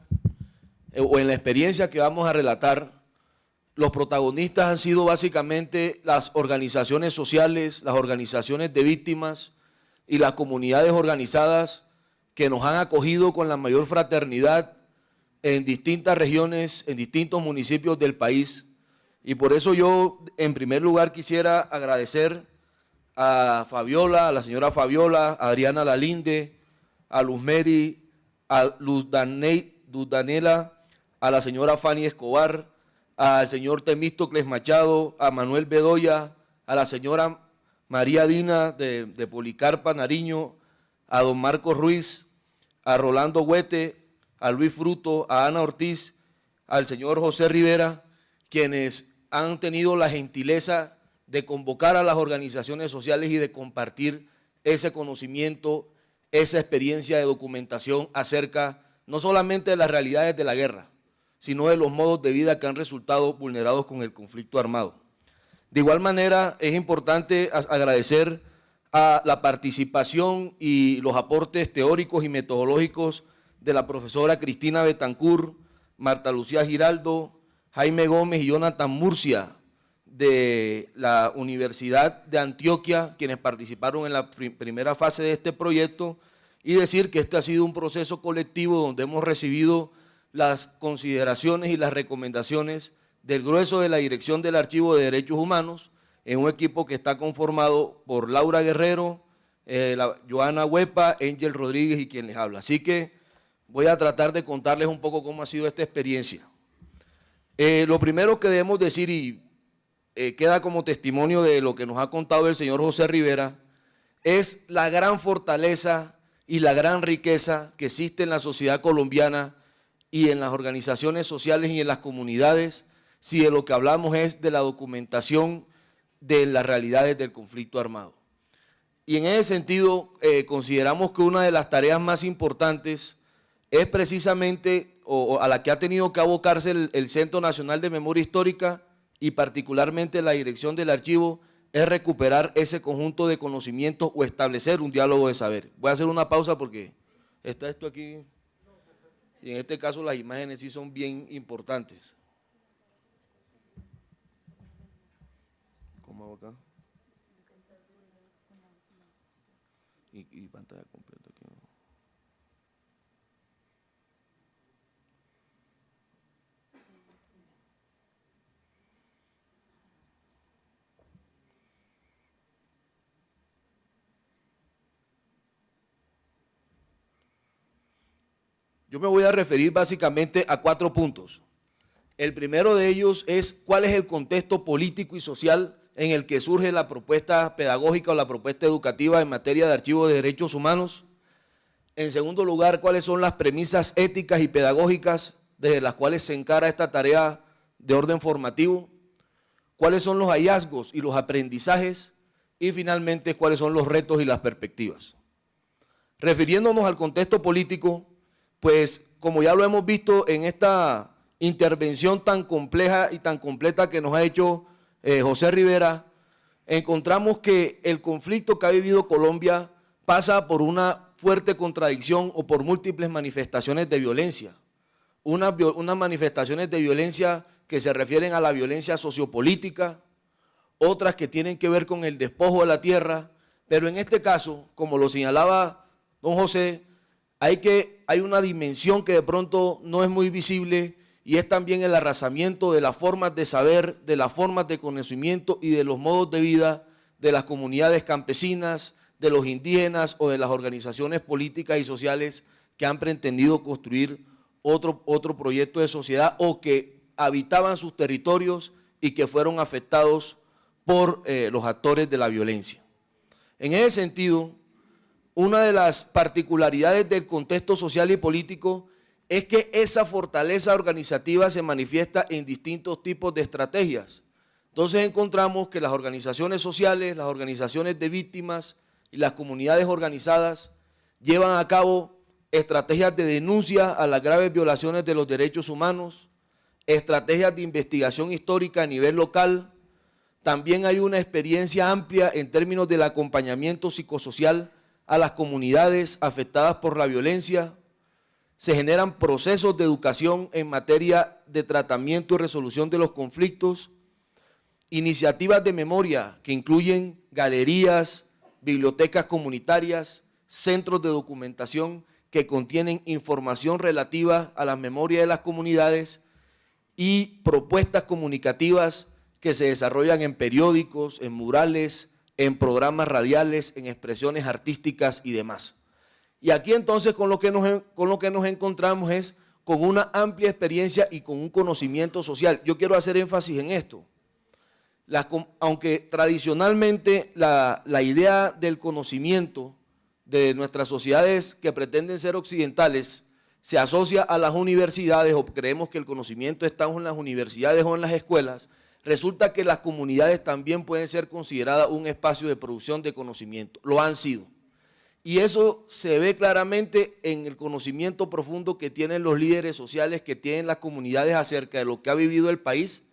o en la experiencia que vamos a relatar, los protagonistas han sido básicamente las organizaciones sociales, las organizaciones de víctimas y las comunidades organizadas que nos han acogido con la mayor fraternidad en distintas regiones, en distintos municipios del país. Y por eso yo, en primer lugar, quisiera agradecer a Fabiola, a la señora Fabiola, a Adriana Lalinde, a Luz Mary, a Luz Daniela, a la señora Fanny Escobar, al señor Temístocles Machado, a Manuel Bedoya, a la señora María Dina de Policarpa Nariño, a don Marcos Ruiz, a Rolando Huete, a Luis Fruto, a Ana Ortiz, al señor José Rivera, quienes han tenido la gentileza de convocar a las organizaciones sociales y de compartir ese conocimiento, esa experiencia de documentación acerca no solamente de las realidades de la guerra, sino de los modos de vida que han resultado vulnerados con el conflicto armado. De igual manera, es importante agradecer a la participación y los aportes teóricos y metodológicos de la profesora Cristina Betancourt, Marta Lucía Giraldo, Jaime Gómez y Jonathan Murcia de la Universidad de Antioquia, quienes participaron en la primera fase de este proyecto, y decir que este ha sido un proceso colectivo donde hemos recibido las consideraciones y las recomendaciones del grueso de la Dirección del Archivo de Derechos Humanos, en un equipo que está conformado por Laura Guerrero, Joana Huepa, Angel Rodríguez y quien les habla. Así que voy a tratar de contarles un poco cómo ha sido esta experiencia. Lo primero que debemos decir, y queda como testimonio de lo que nos ha contado el señor José Rivera, es la gran fortaleza y la gran riqueza que existe en la sociedad colombiana y en las organizaciones sociales y en las comunidades, si de lo que hablamos es de la documentación de las realidades del conflicto armado. Y en ese sentido, consideramos que una de las tareas más importantes es precisamente, o a la que ha tenido que abocarse el Centro Nacional de Memoria Histórica y particularmente la Dirección del Archivo, es recuperar ese conjunto de conocimientos o establecer un diálogo de saber. Voy a hacer una pausa porque está esto aquí, y en este caso las imágenes sí son bien importantes. ¿Cómo hago acá? Y pantalla completa aquí. Yo me voy a referir básicamente a 4 puntos. El primero de ellos es cuál es el contexto político y social en el que surge la propuesta pedagógica o la propuesta educativa en materia de archivo de derechos humanos. En segundo lugar, cuáles son las premisas éticas y pedagógicas desde las cuales se encara esta tarea de orden formativo. Cuáles son los hallazgos y los aprendizajes. Y finalmente, cuáles son los retos y las perspectivas. Refiriéndonos al contexto político, pues como ya lo hemos visto en esta intervención tan compleja y tan completa que nos ha hecho José Rivera, encontramos que el conflicto que ha vivido Colombia pasa por una fuerte contradicción o por múltiples manifestaciones de violencia. Unas manifestaciones de violencia que se refieren a la violencia sociopolítica, otras que tienen que ver con el despojo de la tierra, pero en este caso, como lo señalaba don José, hay una dimensión que de pronto no es muy visible y es también el arrasamiento de las formas de saber, de las formas de conocimiento y de los modos de vida de las comunidades campesinas, de los indígenas o de las organizaciones políticas y sociales que han pretendido construir otro proyecto de sociedad o que habitaban sus territorios y que fueron afectados por los actores de la violencia. En ese sentido, una de las particularidades del contexto social y político es que esa fortaleza organizativa se manifiesta en distintos tipos de estrategias. Entonces encontramos que las organizaciones sociales, las organizaciones de víctimas y las comunidades organizadas llevan a cabo estrategias de denuncia a las graves violaciones de los derechos humanos, estrategias de investigación histórica a nivel local. También hay una experiencia amplia en términos del acompañamiento psicosocial a las comunidades afectadas por la violencia. Se generan procesos de educación en materia de tratamiento y resolución de los conflictos, iniciativas de memoria que incluyen galerías, bibliotecas comunitarias, centros de documentación que contienen información relativa a las memorias de las comunidades y propuestas comunicativas que se desarrollan en periódicos, en murales, en programas radiales, en expresiones artísticas y demás. Y aquí entonces con lo que nos encontramos es con una amplia experiencia y con un conocimiento social. Yo quiero hacer énfasis en esto. Aunque tradicionalmente la idea del conocimiento de nuestras sociedades que pretenden ser occidentales se asocia a las universidades o creemos que el conocimiento está en las universidades o en las escuelas, resulta que las comunidades también pueden ser consideradas un espacio de producción de conocimiento, lo han sido. Y eso se ve claramente en el conocimiento profundo que tienen los líderes sociales, que tienen las comunidades acerca de lo que ha vivido el país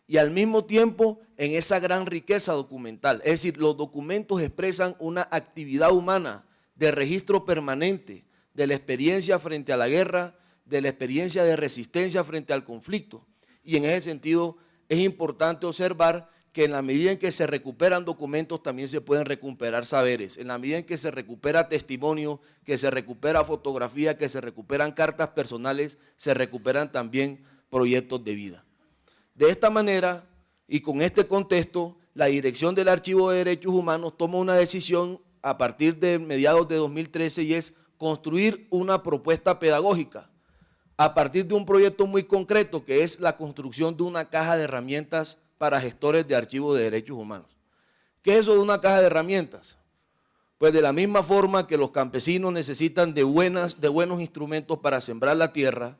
y al mismo tiempo en esa gran riqueza documental. Es decir, los documentos expresan una actividad humana de registro permanente de la experiencia frente a la guerra, de la experiencia de resistencia frente al conflicto. Y en ese sentido es importante observar que en la medida en que se recuperan documentos también se pueden recuperar saberes, en la medida en que se recupera testimonio, que se recupera fotografía, que se recuperan cartas personales, se recuperan también proyectos de vida. De esta manera y con este contexto, la Dirección del Archivo de Derechos Humanos toma una decisión a partir de mediados de 2013 y es construir una propuesta pedagógica a partir de un proyecto muy concreto que es la construcción de una caja de herramientas para gestores de archivos de derechos humanos. ¿Qué es eso de una caja de herramientas? Pues de la misma forma que los campesinos necesitan de buenos instrumentos para sembrar la tierra,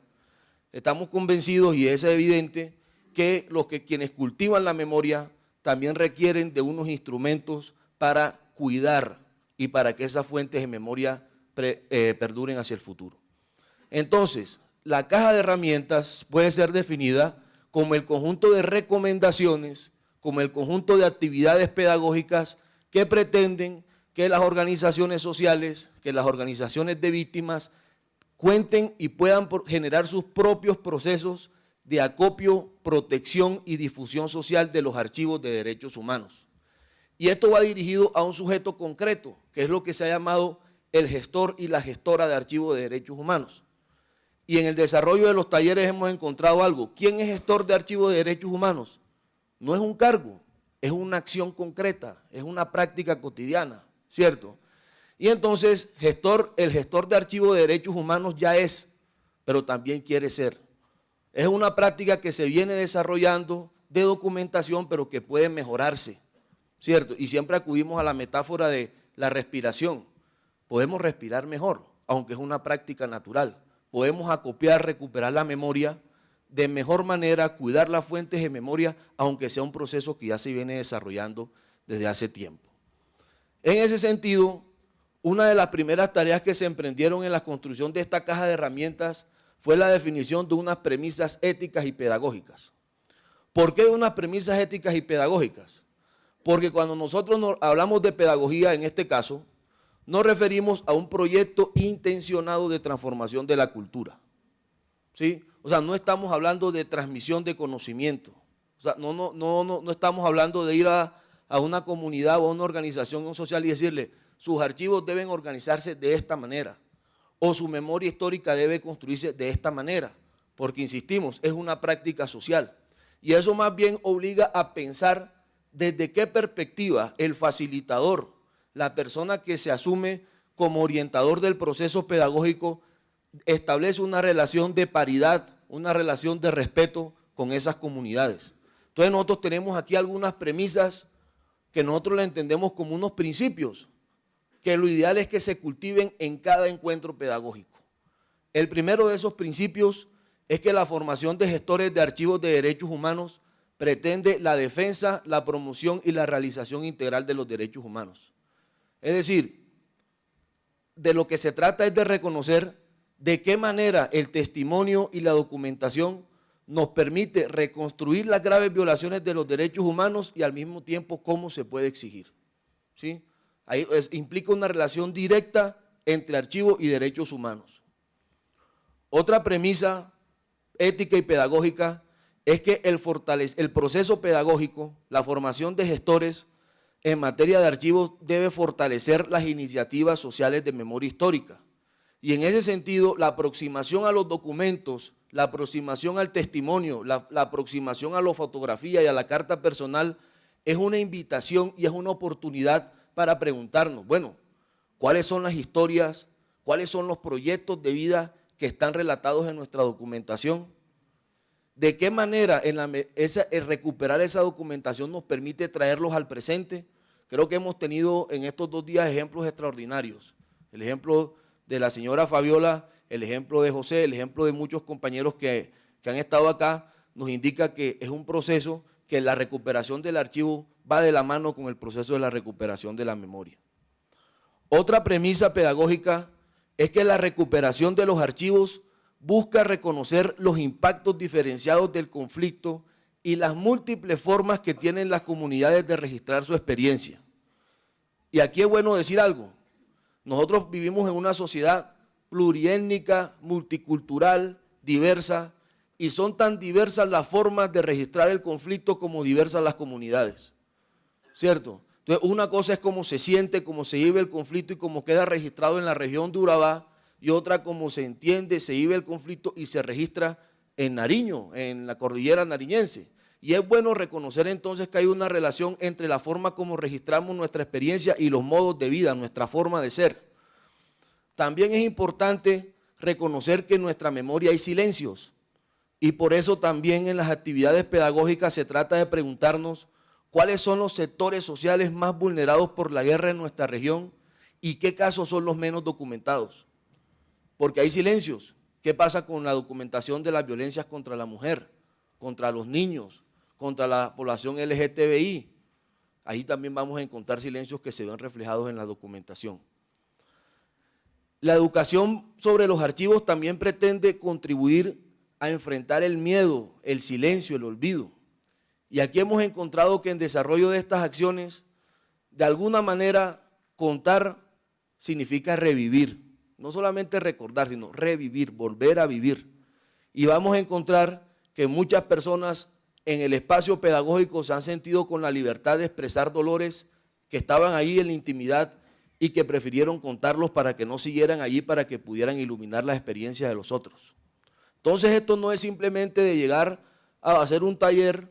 estamos convencidos y es evidente que quienes cultivan la memoria también requieren de unos instrumentos para cuidar y para que esas fuentes de memoria perduren hacia el futuro. Entonces, la caja de herramientas puede ser definida como el conjunto de recomendaciones, como el conjunto de actividades pedagógicas que pretenden que las organizaciones sociales, que las organizaciones de víctimas cuenten y puedan generar sus propios procesos de acopio, protección y difusión social de los archivos de derechos humanos. Y esto va dirigido a un sujeto concreto, que es lo que se ha llamado el gestor y la gestora de archivos de derechos humanos. Y en el desarrollo de los talleres hemos encontrado algo. ¿Quién es gestor de archivos de derechos humanos? No es un cargo, es una acción concreta, es una práctica cotidiana, ¿cierto? Y entonces el gestor de archivos de derechos humanos ya es, pero también quiere ser. Es una práctica que se viene desarrollando de documentación, pero que puede mejorarse, ¿cierto? Y siempre acudimos a la metáfora de la respiración. Podemos respirar mejor, aunque es una práctica natural. Podemos acopiar, recuperar la memoria de mejor manera, cuidar las fuentes de memoria, aunque sea un proceso que ya se viene desarrollando desde hace tiempo. En ese sentido, una de las primeras tareas que se emprendieron en la construcción de esta caja de herramientas fue la definición de unas premisas éticas y pedagógicas. ¿Por qué unas premisas éticas y pedagógicas? Porque cuando nosotros hablamos de pedagogía, en este caso, nos referimos a un proyecto intencionado de transformación de la cultura, ¿sí? O sea, no estamos hablando de transmisión de conocimiento, o sea, no estamos hablando de ir a a una comunidad o a una organización social y decirle, sus archivos deben organizarse de esta manera, o su memoria histórica debe construirse de esta manera, porque insistimos, es una práctica social. Y eso más bien obliga a pensar desde qué perspectiva el facilitador, la persona que se asume como orientador del proceso pedagógico, establece una relación de paridad, una relación de respeto con esas comunidades. Entonces nosotros tenemos aquí algunas premisas que nosotros la entendemos como unos principios, que lo ideal es que se cultiven en cada encuentro pedagógico. El primero de esos principios es que la formación de gestores de archivos de derechos humanos pretende la defensa, la promoción y la realización integral de los derechos humanos. Es decir, de lo que se trata es de reconocer de qué manera el testimonio y la documentación nos permite reconstruir las graves violaciones de los derechos humanos y al mismo tiempo cómo se puede exigir. ¿Sí? Ahí implica una relación directa entre archivo y derechos humanos. Otra premisa ética y pedagógica es que el proceso pedagógico, la formación de gestores en materia de archivos debe fortalecer las iniciativas sociales de memoria histórica. Y en ese sentido, la aproximación a los documentos, la aproximación al testimonio, la aproximación a la fotografía y a la carta personal es una invitación y es una oportunidad para preguntarnos, bueno, ¿cuáles son las historias, cuáles son los proyectos de vida que están relatados en nuestra documentación? ¿De qué manera el recuperar esa documentación nos permite traerlos al presente? Creo que hemos tenido en estos 2 días ejemplos extraordinarios. El ejemplo de la señora Fabiola, el ejemplo de José, el ejemplo de muchos compañeros que han estado acá, nos indica que es un proceso que la recuperación del archivo va de la mano con el proceso de la recuperación de la memoria. Otra premisa pedagógica es que la recuperación de los archivos busca reconocer los impactos diferenciados del conflicto y las múltiples formas que tienen las comunidades de registrar su experiencia. Y aquí es bueno decir algo, nosotros vivimos en una sociedad pluriétnica, multicultural, diversa, y son tan diversas las formas de registrar el conflicto como diversas las comunidades, ¿cierto? Entonces, una cosa es cómo se siente, cómo se vive el conflicto y cómo queda registrado en la región de Urabá, y otra cómo se entiende, se vive el conflicto y se registra en Nariño, en la cordillera nariñense. Y es bueno reconocer entonces que hay una relación entre la forma como registramos nuestra experiencia y los modos de vida, nuestra forma de ser. También es importante reconocer que en nuestra memoria hay silencios y por eso también en las actividades pedagógicas se trata de preguntarnos cuáles son los sectores sociales más vulnerados por la guerra en nuestra región y qué casos son los menos documentados. Porque hay silencios. ¿Qué pasa con la documentación de las violencias contra la mujer, contra los niños, contra la población LGTBI? Ahí también vamos a encontrar silencios que se ven reflejados en la documentación. La educación sobre los archivos también pretende contribuir a enfrentar el miedo, el silencio, el olvido. Y aquí hemos encontrado que en desarrollo de estas acciones, de alguna manera, contar significa revivir. No solamente recordar, sino revivir, volver a vivir. Y vamos a encontrar que muchas personas en el espacio pedagógico se han sentido con la libertad de expresar dolores que estaban ahí en la intimidad y que prefirieron contarlos para que no siguieran allí, para que pudieran iluminar las experiencias de los otros. Entonces esto no es simplemente de llegar a hacer un taller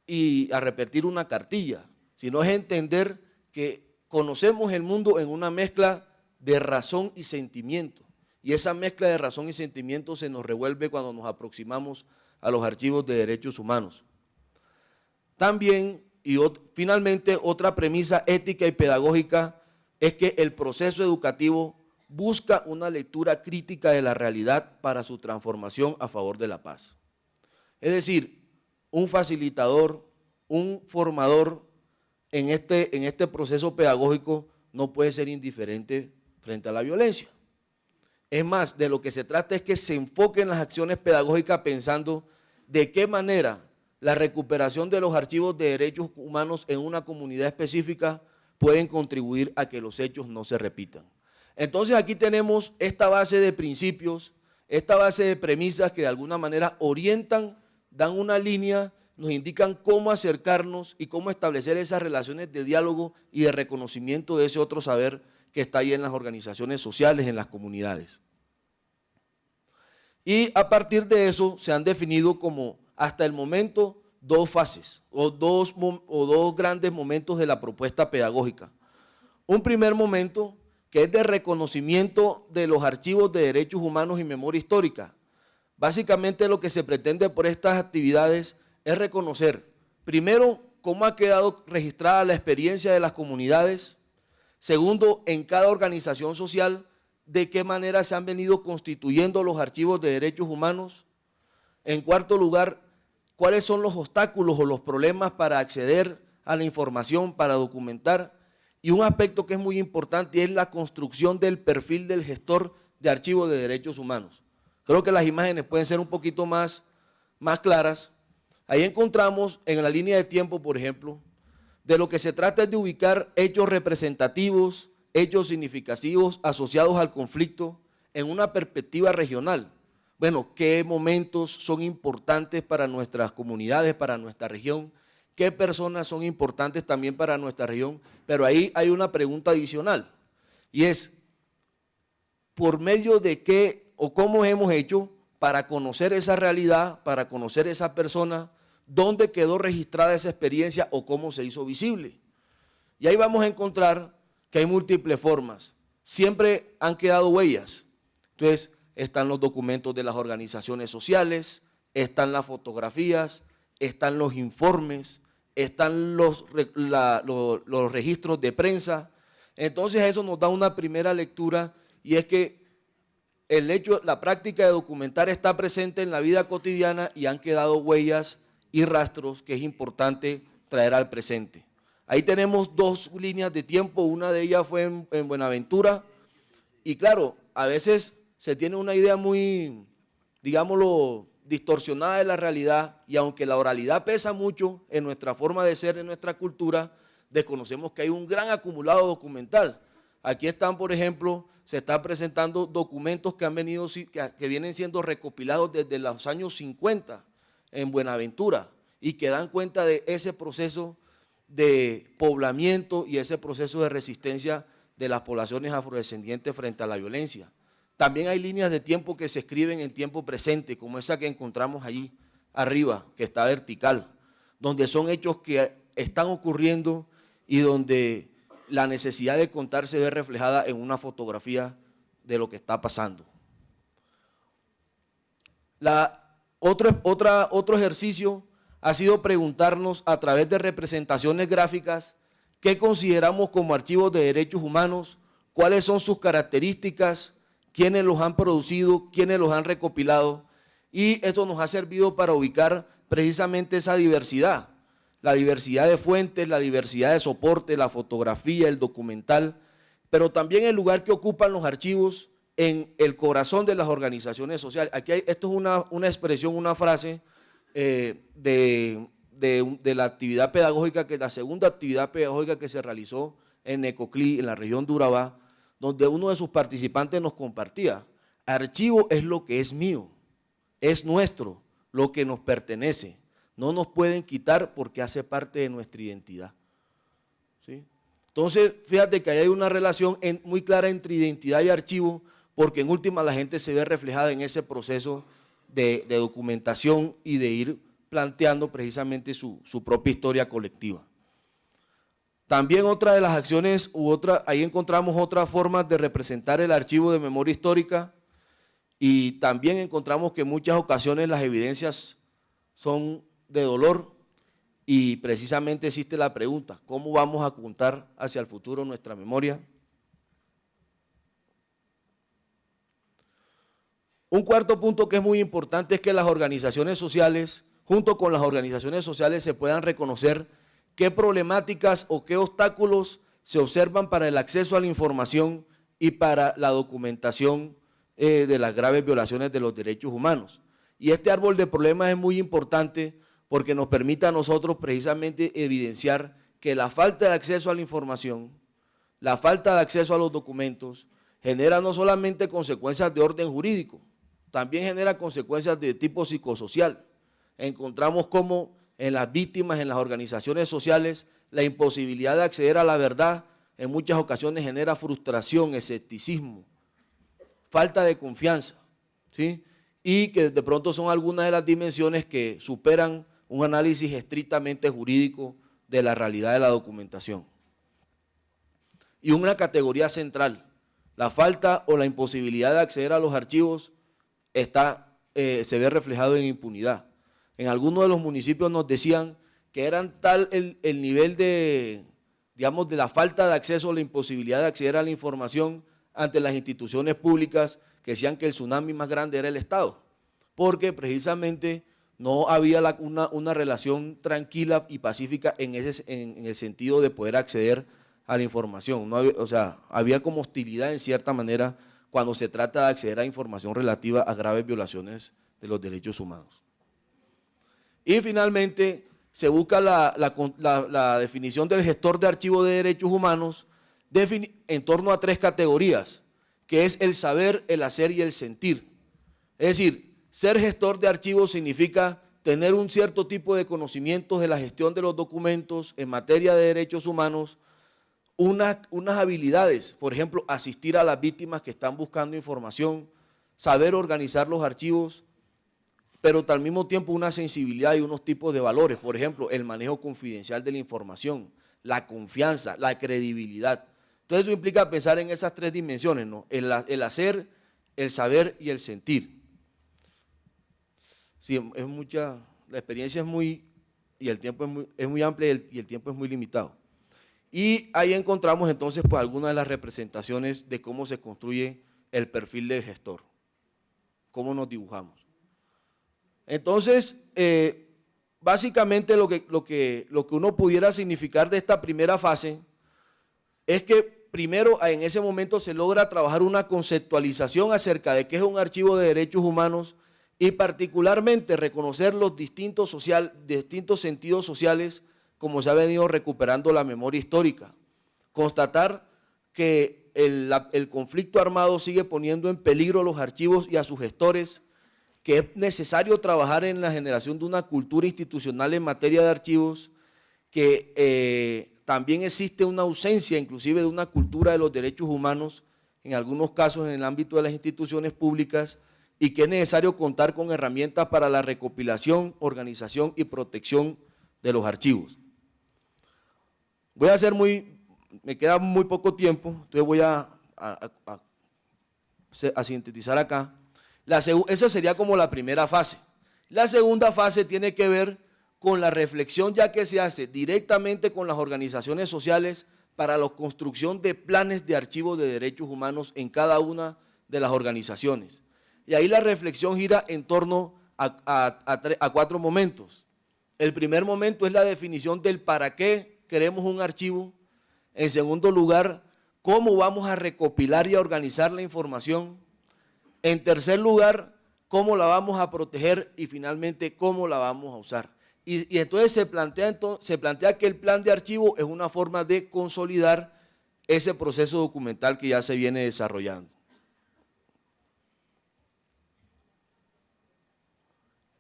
y a repetir una cartilla, sino es entender que conocemos el mundo en una mezcla de razón y sentimiento, y esa mezcla de razón y sentimiento se nos revuelve cuando nos aproximamos a los archivos de derechos humanos. También, y finalmente, otra premisa ética y pedagógica es que el proceso educativo busca una lectura crítica de la realidad para su transformación a favor de la paz. Es decir, un facilitador, un formador en este proceso pedagógico no puede ser indiferente frente a la violencia. Es más, de lo que se trata es que se enfoquen las acciones pedagógicas pensando de qué manera la recuperación de los archivos de derechos humanos en una comunidad específica pueden contribuir a que los hechos no se repitan. Entonces aquí tenemos esta base de principios, esta base de premisas que de alguna manera orientan, dan una línea nos indican cómo acercarnos y cómo establecer esas relaciones de diálogo y de reconocimiento de ese otro saber que está ahí en las organizaciones sociales, en las comunidades. Y a partir de eso se han definido como, hasta el momento, dos fases o dos grandes momentos de la propuesta pedagógica. Un primer momento que es de reconocimiento de los archivos de derechos humanos y memoria histórica. Básicamente lo que se pretende por estas actividades es reconocer, primero, cómo ha quedado registrada la experiencia de las comunidades, segundo, en cada organización social, de qué manera se han venido constituyendo los archivos de derechos humanos, en cuarto lugar, cuáles son los obstáculos o los problemas para acceder a la información, para documentar, y un aspecto que es muy importante es la construcción del perfil del gestor de archivos de derechos humanos. Creo que las imágenes pueden ser un poquito más claras. Ahí encontramos en la línea de tiempo, por ejemplo, de lo que se trata es de ubicar hechos representativos, hechos significativos asociados al conflicto en una perspectiva regional. Bueno, ¿qué momentos son importantes para nuestras comunidades, para nuestra región? ¿Qué personas son importantes también para nuestra región? Pero ahí hay una pregunta adicional y es, ¿por medio de qué o cómo hemos hecho para conocer esa realidad, para conocer esa persona, dónde quedó registrada esa experiencia o cómo se hizo visible? Y ahí vamos a encontrar que hay múltiples formas. Siempre han quedado huellas. Entonces, están los documentos de las organizaciones sociales, están las fotografías, están los informes, están los registros de prensa. Entonces eso nos da una primera lectura y es que la práctica de documentar está presente en la vida cotidiana y han quedado huellas y rastros que es importante traer al presente. Ahí tenemos dos líneas de tiempo, una de ellas fue en Buenaventura y claro, a veces se tiene una idea muy, digámoslo, distorsionada de la realidad y aunque la oralidad pesa mucho en nuestra forma de ser, en nuestra cultura, desconocemos que hay un gran acumulado documental. Aquí están, por ejemplo, se están presentando documentos que vienen siendo recopilados desde los años 50 en Buenaventura y que dan cuenta de ese proceso de poblamiento y ese proceso de resistencia de las poblaciones afrodescendientes frente a la violencia. También hay líneas de tiempo que se escriben en tiempo presente, como esa que encontramos allí arriba, que está vertical, donde son hechos que están ocurriendo y donde la necesidad de contar se ve reflejada en una fotografía de lo que está pasando. Otro ejercicio ha sido preguntarnos a través de representaciones gráficas qué consideramos como archivos de derechos humanos, cuáles son sus características, quiénes los han producido, quiénes los han recopilado, y esto nos ha servido para ubicar precisamente esa diversidad, la diversidad de fuentes, la diversidad de soporte, la fotografía, el documental, pero también el lugar que ocupan los archivos en el corazón de las organizaciones sociales. Aquí esto es una expresión, una frase de la actividad pedagógica, que es la segunda actividad pedagógica que se realizó en Necoclí, en la región de Urabá, donde uno de sus participantes nos compartía, archivo es lo que es mío, es nuestro, lo que nos pertenece, no nos pueden quitar porque hace parte de nuestra identidad. ¿Sí? Entonces, fíjate que ahí hay una relación muy clara entre identidad y archivo, porque en última la gente se ve reflejada en ese proceso de documentación y de ir planteando precisamente su propia historia colectiva. También otra de las acciones, ahí encontramos otras formas de representar el archivo de memoria histórica y también encontramos que en muchas ocasiones las evidencias son de dolor y precisamente existe la pregunta, ¿cómo vamos a contar hacia el futuro nuestra memoria? Un cuarto punto que es muy importante es que las organizaciones sociales, junto con las organizaciones sociales, se puedan reconocer qué problemáticas o qué obstáculos se observan para el acceso a la información y para la documentación de las graves violaciones de los derechos humanos. Y este árbol de problemas es muy importante porque nos permite a nosotros precisamente evidenciar que la falta de acceso a la información, la falta de acceso a los documentos, genera no solamente consecuencias de orden jurídico, también genera consecuencias de tipo psicosocial. Encontramos cómo en las víctimas, en las organizaciones sociales, la imposibilidad de acceder a la verdad en muchas ocasiones genera frustración, escepticismo, falta de confianza, ¿sí? Y que de pronto son algunas de las dimensiones que superan un análisis estrictamente jurídico de la realidad de la documentación. Y una categoría central, la falta o la imposibilidad de acceder a los archivos se ve reflejado en impunidad. En algunos de los municipios nos decían que eran tal el nivel de, digamos, de la falta de acceso o la imposibilidad de acceder a la información ante las instituciones públicas que decían que el tsunami más grande era el Estado, porque precisamente no había una relación tranquila y pacífica en el sentido de poder acceder a la información. No había, o sea, había como hostilidad en cierta manera cuando se trata de acceder a información relativa a graves violaciones de los derechos humanos. Y finalmente se busca la definición del gestor de archivos de derechos humanos en torno a 3 categorías, que es el saber, el hacer y el sentir. Es decir, ser gestor de archivos significa tener un cierto tipo de conocimientos de la gestión de los documentos en materia de derechos humanos, unas habilidades, por ejemplo, asistir a las víctimas que están buscando información, saber organizar los archivos, pero al mismo tiempo una sensibilidad y unos tipos de valores, por ejemplo, el manejo confidencial de la información, la confianza, la credibilidad. Entonces eso implica pensar en esas 3 dimensiones, ¿no? El hacer, el saber y el sentir. Sí, es mucha, la experiencia es muy, y el tiempo es muy amplia y el tiempo es muy limitado. Y ahí encontramos entonces pues algunas de las representaciones de cómo se construye el perfil del gestor, cómo nos dibujamos. Entonces, básicamente lo que uno pudiera significar de esta primera fase es que primero en ese momento se logra trabajar una conceptualización acerca de qué es un archivo de derechos humanos y particularmente reconocer los distintos sentidos sociales como se ha venido recuperando la memoria histórica. Constatar que el conflicto armado sigue poniendo en peligro a los archivos y a sus gestores, que es necesario trabajar en la generación de una cultura institucional en materia de archivos, que también existe una ausencia inclusive de una cultura de los derechos humanos, en algunos casos en el ámbito de las instituciones públicas, y que es necesario contar con herramientas para la recopilación, organización y protección de los archivos. Me queda muy poco tiempo, entonces voy a sintetizar acá. Esa sería como la primera fase. La segunda fase tiene que ver con la reflexión ya que se hace directamente con las organizaciones sociales para la construcción de planes de archivos de derechos humanos en cada una de las organizaciones. Y ahí la reflexión gira en torno a 4 momentos. El primer momento es la definición del para qué queremos un archivo. En segundo lugar, cómo vamos a recopilar y a organizar la información. En tercer lugar, cómo la vamos a proteger y finalmente cómo la vamos a usar. Y entonces se plantea que el plan de archivo es una forma de consolidar ese proceso documental que ya se viene desarrollando.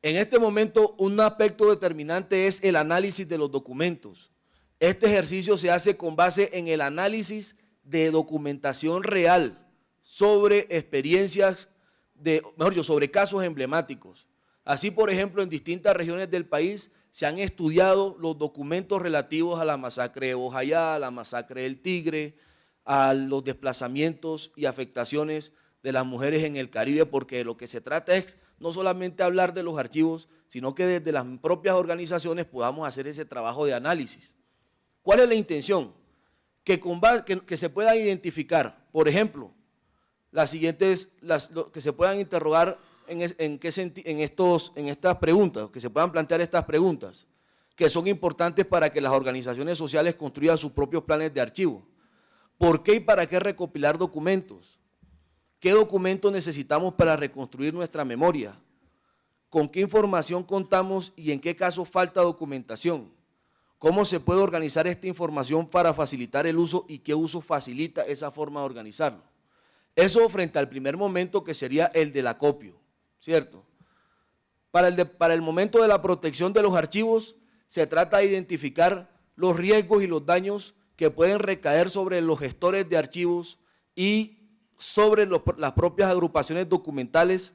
En este momento, un aspecto determinante es el análisis de los documentos. Este ejercicio se hace con base en el análisis de documentación real sobre experiencias, sobre casos emblemáticos. Así, por ejemplo, en distintas regiones del país se han estudiado los documentos relativos a la masacre de Bojayá, a la masacre del Tigre, a los desplazamientos y afectaciones de las mujeres en el Caribe, porque de lo que se trata es no solamente hablar de los archivos, sino que desde las propias organizaciones podamos hacer ese trabajo de análisis. ¿Cuál es la intención? Que se puedan identificar, por ejemplo, que se puedan interrogar en estas preguntas, que se puedan plantear estas preguntas, que son importantes para que las organizaciones sociales construyan sus propios planes de archivo. ¿Por qué y para qué recopilar documentos? ¿Qué documentos necesitamos para reconstruir nuestra memoria? ¿Con qué información contamos y en qué casos falta documentación? ¿Cómo se puede organizar esta información para facilitar el uso y qué uso facilita esa forma de organizarlo? Eso frente al primer momento que sería el del acopio, ¿cierto? Para el momento de la protección de los archivos se trata de identificar los riesgos y los daños que pueden recaer sobre los gestores de archivos y sobre las propias agrupaciones documentales,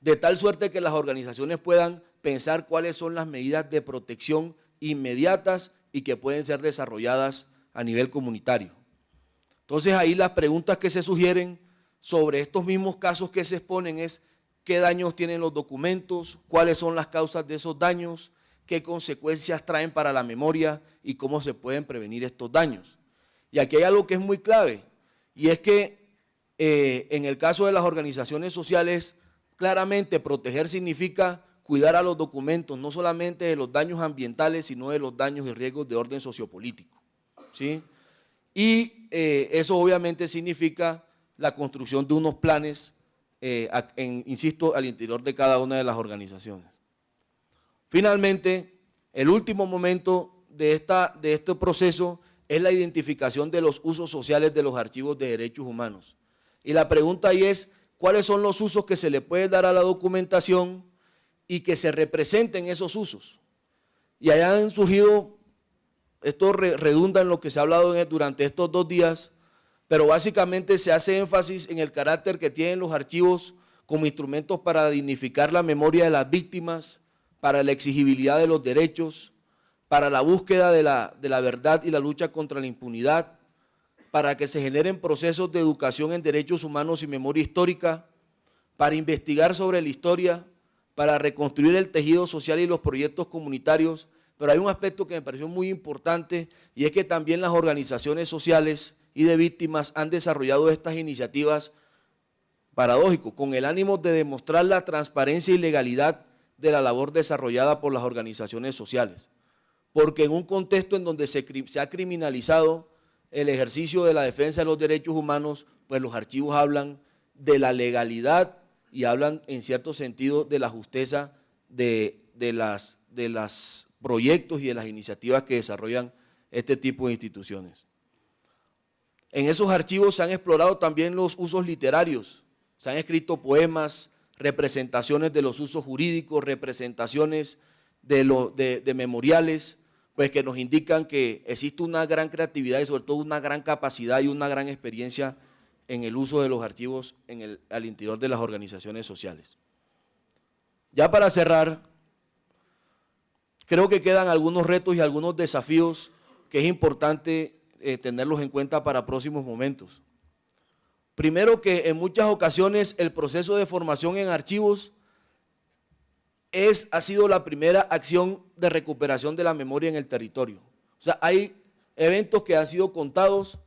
de tal suerte que las organizaciones puedan pensar cuáles son las medidas de protección inmediatas y que pueden ser desarrolladas a nivel comunitario. Entonces ahí las preguntas que se sugieren sobre estos mismos casos que se exponen es qué daños tienen los documentos, cuáles son las causas de esos daños, qué consecuencias traen para la memoria y cómo se pueden prevenir estos daños. Y aquí hay algo que es muy clave, y es que en el caso de las organizaciones sociales, claramente proteger significa cuidar a los documentos, no solamente de los daños ambientales, sino de los daños y riesgos de orden sociopolítico, ¿sí? Y eso obviamente significa la construcción de unos planes, insisto, al interior de cada una de las organizaciones. Finalmente, el último momento de este proceso es la identificación de los usos sociales de los archivos de derechos humanos. Y la pregunta ahí es, ¿cuáles son los usos que se le puede dar a la documentación y que se representen esos usos? Y allá han surgido, esto redunda en lo que se ha hablado durante estos 2 días, pero básicamente se hace énfasis en el carácter que tienen los archivos como instrumentos para dignificar la memoria de las víctimas, para la exigibilidad de los derechos, para la búsqueda de la verdad y la lucha contra la impunidad, para que se generen procesos de educación en derechos humanos y memoria histórica, para investigar sobre la historia, para reconstruir el tejido social y los proyectos comunitarios. Pero hay un aspecto que me pareció muy importante y es que también las organizaciones sociales y de víctimas han desarrollado estas iniciativas, paradójico, con el ánimo de demostrar la transparencia y legalidad de la labor desarrollada por las organizaciones sociales. Porque en un contexto en donde se ha criminalizado el ejercicio de la defensa de los derechos humanos, pues los archivos hablan de la legalidad y hablan en cierto sentido de la justeza de los proyectos y de las iniciativas que desarrollan este tipo de instituciones. En esos archivos se han explorado también los usos literarios, se han escrito poemas, representaciones de los usos jurídicos, representaciones de memoriales, pues que nos indican que existe una gran creatividad y sobre todo una gran capacidad y una gran experiencia en el uso de los archivos al interior de las organizaciones sociales. Ya para cerrar, creo que quedan algunos retos y algunos desafíos que es importante tenerlos en cuenta para próximos momentos. Primero, que en muchas ocasiones el proceso de formación en archivos ha sido la primera acción de recuperación de la memoria en el territorio. O sea, hay eventos que han sido contados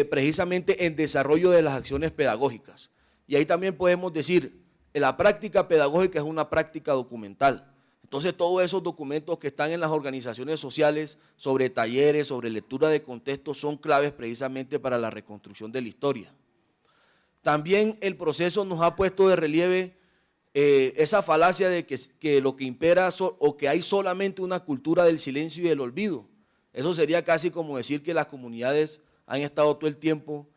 precisamente en desarrollo de las acciones pedagógicas. Y ahí también podemos decir, la práctica pedagógica es una práctica documental. Entonces, todos esos documentos que están en las organizaciones sociales sobre talleres, sobre lectura de contexto, son claves precisamente para la reconstrucción de la historia. También el proceso nos ha puesto de relieve esa falacia de que lo que impera o que hay solamente una cultura del silencio y del olvido. Eso sería casi como decir que las comunidades han estado todo el tiempo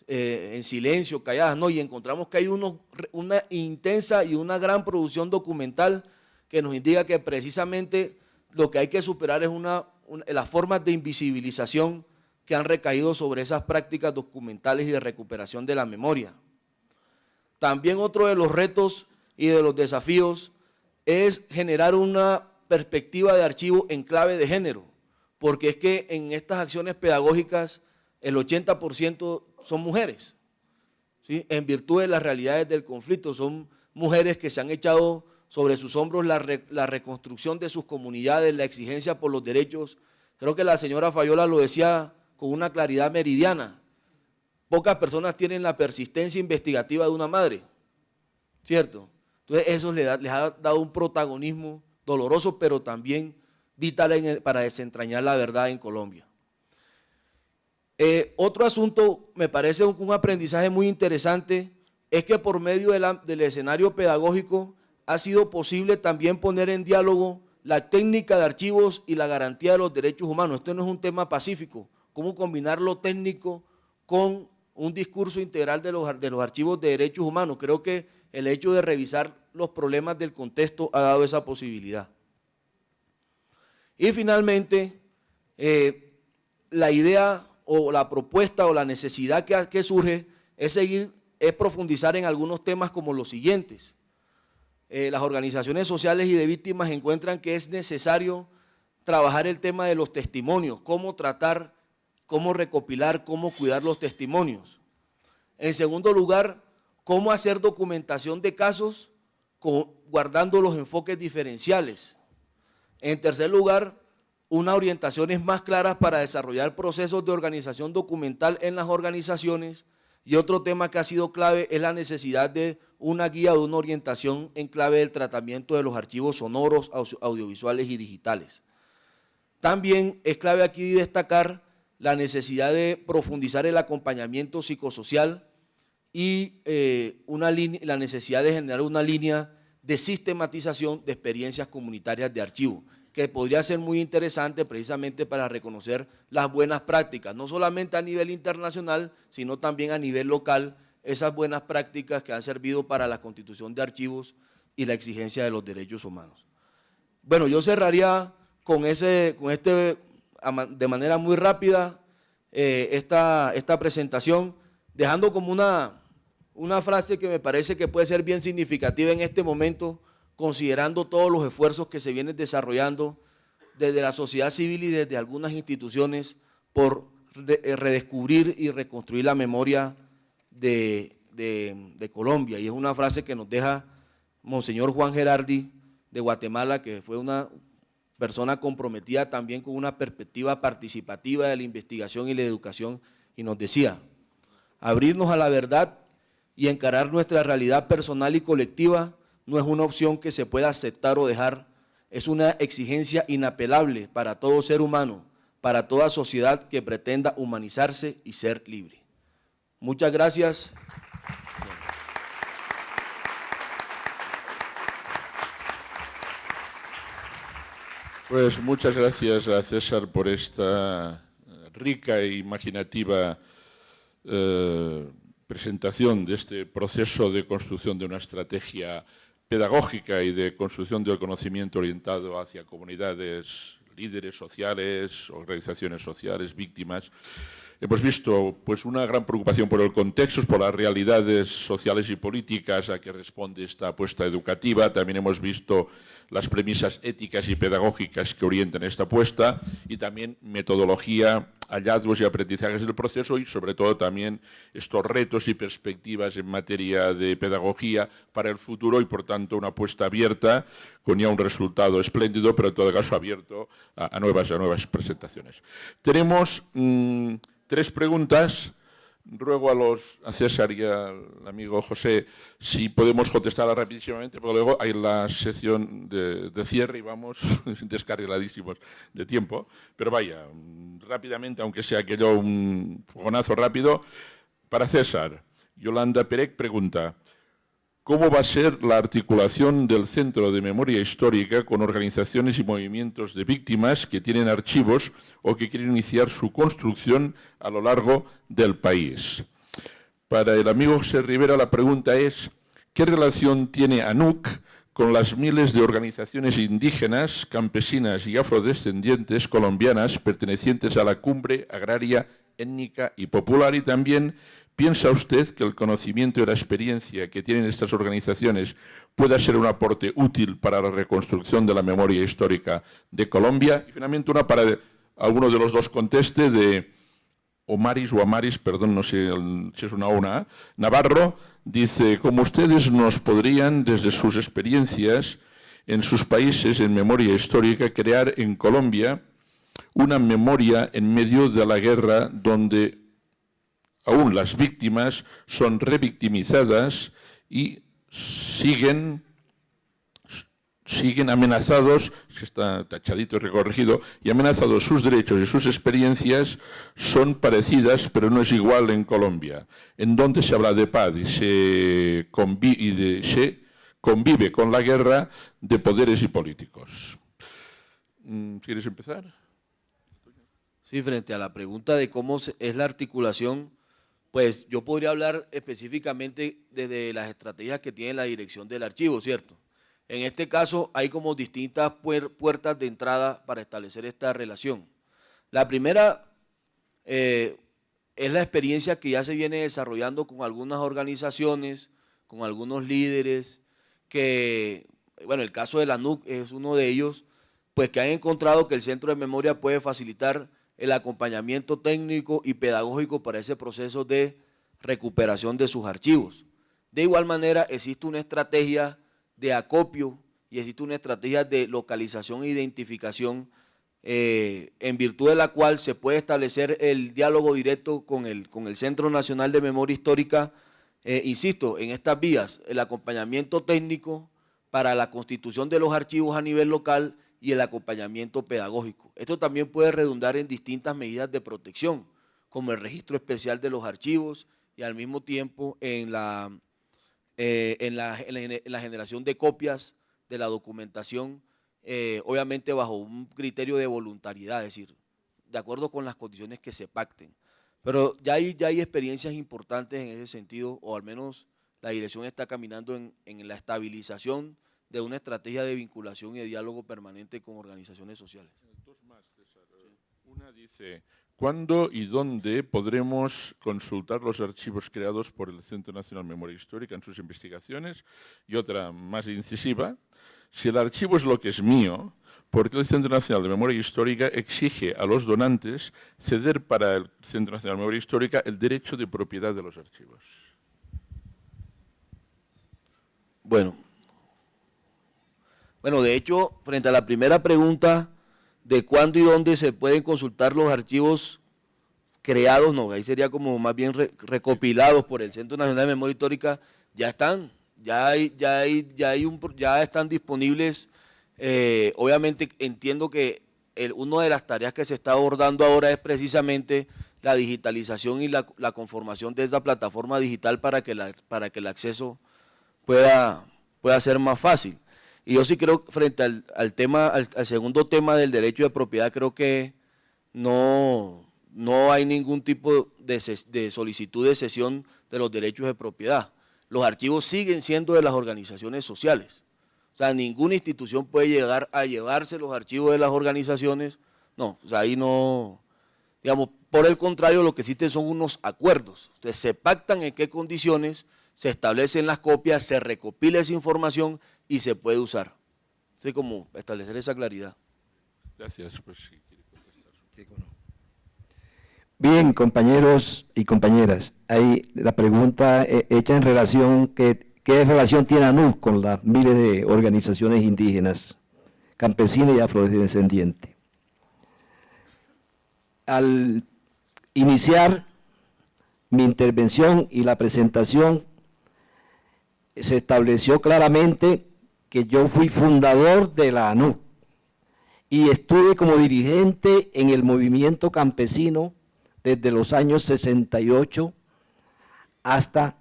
en silencio, calladas, ¿no? Y encontramos que hay una intensa y una gran producción documental que nos indica que precisamente lo que hay que superar es las formas de invisibilización que han recaído sobre esas prácticas documentales y de recuperación de la memoria. También otro de los retos y de los desafíos es generar una perspectiva de archivo en clave de género, porque es que en estas acciones pedagógicas el 80% son mujeres, ¿sí? En virtud de las realidades del conflicto, son mujeres que se han echado sobre sus hombros la reconstrucción de sus comunidades, la exigencia por los derechos. Creo que la señora Fayola lo decía con una claridad meridiana. Pocas personas tienen la persistencia investigativa de una madre, ¿cierto? Entonces eso les ha dado un protagonismo doloroso, pero también vital para desentrañar la verdad en Colombia. Otro asunto, me parece un aprendizaje muy interesante, es que por medio del escenario pedagógico ha sido posible también poner en diálogo la técnica de archivos y la garantía de los derechos humanos. Esto no es un tema pacífico, cómo combinar lo técnico con un discurso integral de los archivos de derechos humanos. Creo que el hecho de revisar los problemas del contexto ha dado esa posibilidad. Y finalmente, la idea o la propuesta o la necesidad que surge es profundizar en algunos temas como los siguientes. Las organizaciones sociales y de víctimas encuentran que es necesario trabajar el tema de los testimonios, cómo tratar, cómo recopilar, cómo cuidar los testimonios. En segundo lugar, cómo hacer documentación de casos guardando los enfoques diferenciales. En tercer lugar, unas orientaciones más claras para desarrollar procesos de organización documental en las organizaciones. Y otro tema que ha sido clave es la necesidad de una guía o una orientación en clave del tratamiento de los archivos sonoros, audiovisuales y digitales. También es clave aquí destacar la necesidad de profundizar el acompañamiento psicosocial y la necesidad de generar una línea de sistematización de experiencias comunitarias de archivo, que podría ser muy interesante precisamente para reconocer las buenas prácticas, no solamente a nivel internacional, sino también a nivel local, esas buenas prácticas que han servido para la constitución de archivos y la exigencia de los derechos humanos. Bueno, yo cerraría de manera muy rápida esta presentación, dejando como una frase que me parece que puede ser bien significativa en este momento, considerando todos los esfuerzos que se vienen desarrollando desde la sociedad civil y desde algunas instituciones por redescubrir y reconstruir la memoria de Colombia. Y es una frase que nos deja Monseñor Juan Gerardi de Guatemala, que fue una persona comprometida también con una perspectiva participativa de la investigación y la educación, y nos decía: abrirnos a la verdad y encarar nuestra realidad personal y colectiva no es una opción que se pueda aceptar o dejar, es una exigencia inapelable para todo ser humano, para toda sociedad que pretenda humanizarse y ser libre. Muchas gracias. Pues muchas gracias a César por esta rica e imaginativa presentación de este proceso de construcción de una estrategia pedagógica y de construcción del conocimiento orientado hacia comunidades, líderes sociales, organizaciones sociales, víctimas. Hemos visto pues una gran preocupación por el contexto, por las realidades sociales y políticas a que responde esta apuesta educativa. También hemos visto las premisas éticas y pedagógicas que orientan esta apuesta y también metodología, hallazgos y aprendizajes del proceso y sobre todo también estos retos y perspectivas en materia de pedagogía para el futuro y por tanto una apuesta abierta con ya un resultado espléndido, pero en todo caso abierto a nuevas presentaciones. Tenemos 3 preguntas. Ruego a César y al amigo José si podemos contestarlas rapidísimamente, porque luego hay la sección de cierre y vamos descarriladísimos de tiempo. Pero vaya, rápidamente, aunque sea aquello un fogonazo rápido. Para César, Yolanda Perec pregunta: ¿cómo va a ser la articulación del Centro de Memoria Histórica con organizaciones y movimientos de víctimas que tienen archivos o que quieren iniciar su construcción a lo largo del país? Para el amigo José Rivera la pregunta es: ¿qué relación tiene ANUC con las miles de organizaciones indígenas, campesinas y afrodescendientes colombianas pertenecientes a la Cumbre Agraria, Étnica y Popular? Y también, ¿piensa usted que el conocimiento y la experiencia que tienen estas organizaciones pueda ser un aporte útil para la reconstrucción de la memoria histórica de Colombia? Y finalmente una para alguno de los dos conteste, de Omaris o Amaris, perdón, no sé si es una O o una A, Navarro, dice: ¿cómo ustedes nos podrían, desde sus experiencias en sus países en memoria histórica, crear en Colombia una memoria en medio de la guerra donde aún las víctimas son revictimizadas y siguen amenazados, que está tachadito y recorregido, y amenazados sus derechos y sus experiencias son parecidas, pero no es igual en Colombia, en donde se habla de paz y se convive con la guerra de poderes y políticos? ¿Quieres empezar? Sí, frente a la pregunta de cómo es la articulación, pues yo podría hablar específicamente desde las estrategias que tiene la dirección del archivo, ¿cierto? En este caso hay como distintas puertas de entrada para establecer esta relación. La primera es la experiencia que ya se viene desarrollando con algunas organizaciones, con algunos líderes, que, bueno, el caso de la NUC es uno de ellos, pues que han encontrado que el Centro de Memoria puede facilitar el acompañamiento técnico y pedagógico para ese proceso de recuperación de sus archivos. De igual manera, existe una estrategia de acopio y existe una estrategia de localización e identificación en virtud de la cual se puede establecer el diálogo directo con el Centro Nacional de Memoria Histórica, insisto, en estas vías, el acompañamiento técnico para la constitución de los archivos a nivel local y el acompañamiento pedagógico. Esto también puede redundar en distintas medidas de protección, como el registro especial de los archivos y al mismo tiempo en la generación de copias de la documentación, obviamente bajo un criterio de voluntariedad, es decir, de acuerdo con las condiciones que se pacten. Pero ya hay experiencias importantes en ese sentido, o al menos la dirección está caminando en la estabilización de una estrategia de vinculación y de diálogo permanente con organizaciones sociales. Dos más, César. Una dice, ¿cuándo y dónde podremos consultar los archivos creados por el Centro Nacional de Memoria Histórica en sus investigaciones? Y otra más incisiva, si el archivo es lo que es mío, ¿por qué el Centro Nacional de Memoria Histórica exige a los donantes ceder para el Centro Nacional de Memoria Histórica el derecho de propiedad de los archivos? Bueno, de hecho, frente a la primera pregunta de cuándo y dónde se pueden consultar los archivos creados, no, ahí sería como más bien recopilados por el Centro Nacional de Memoria Histórica, ya están, ya están disponibles. Obviamente entiendo que una de las tareas que se está abordando ahora es precisamente la digitalización y la conformación de esta plataforma digital para que el acceso pueda ser más fácil. Y yo sí creo, frente al segundo tema del derecho de propiedad, creo que no hay ningún tipo de solicitud de cesión de los derechos de propiedad. Los archivos siguen siendo de las organizaciones sociales. O sea, ninguna institución puede llegar a llevarse los archivos de las organizaciones. No, o sea, ahí no, digamos, por el contrario, lo que existen son unos acuerdos. Entonces, se pactan en qué condiciones, se establecen las copias, se recopila esa información y se puede usar. Así como establecer esa claridad. Gracias. Pues, si quiere contestar. Bien, compañeros y compañeras, ahí la pregunta hecha en relación, ¿qué relación tiene ANUC con las miles de organizaciones indígenas, campesinas y afrodescendientes? Al iniciar mi intervención y la presentación, se estableció claramente que yo fui fundador de la ANUC y estuve como dirigente en el movimiento campesino desde los años 68 hasta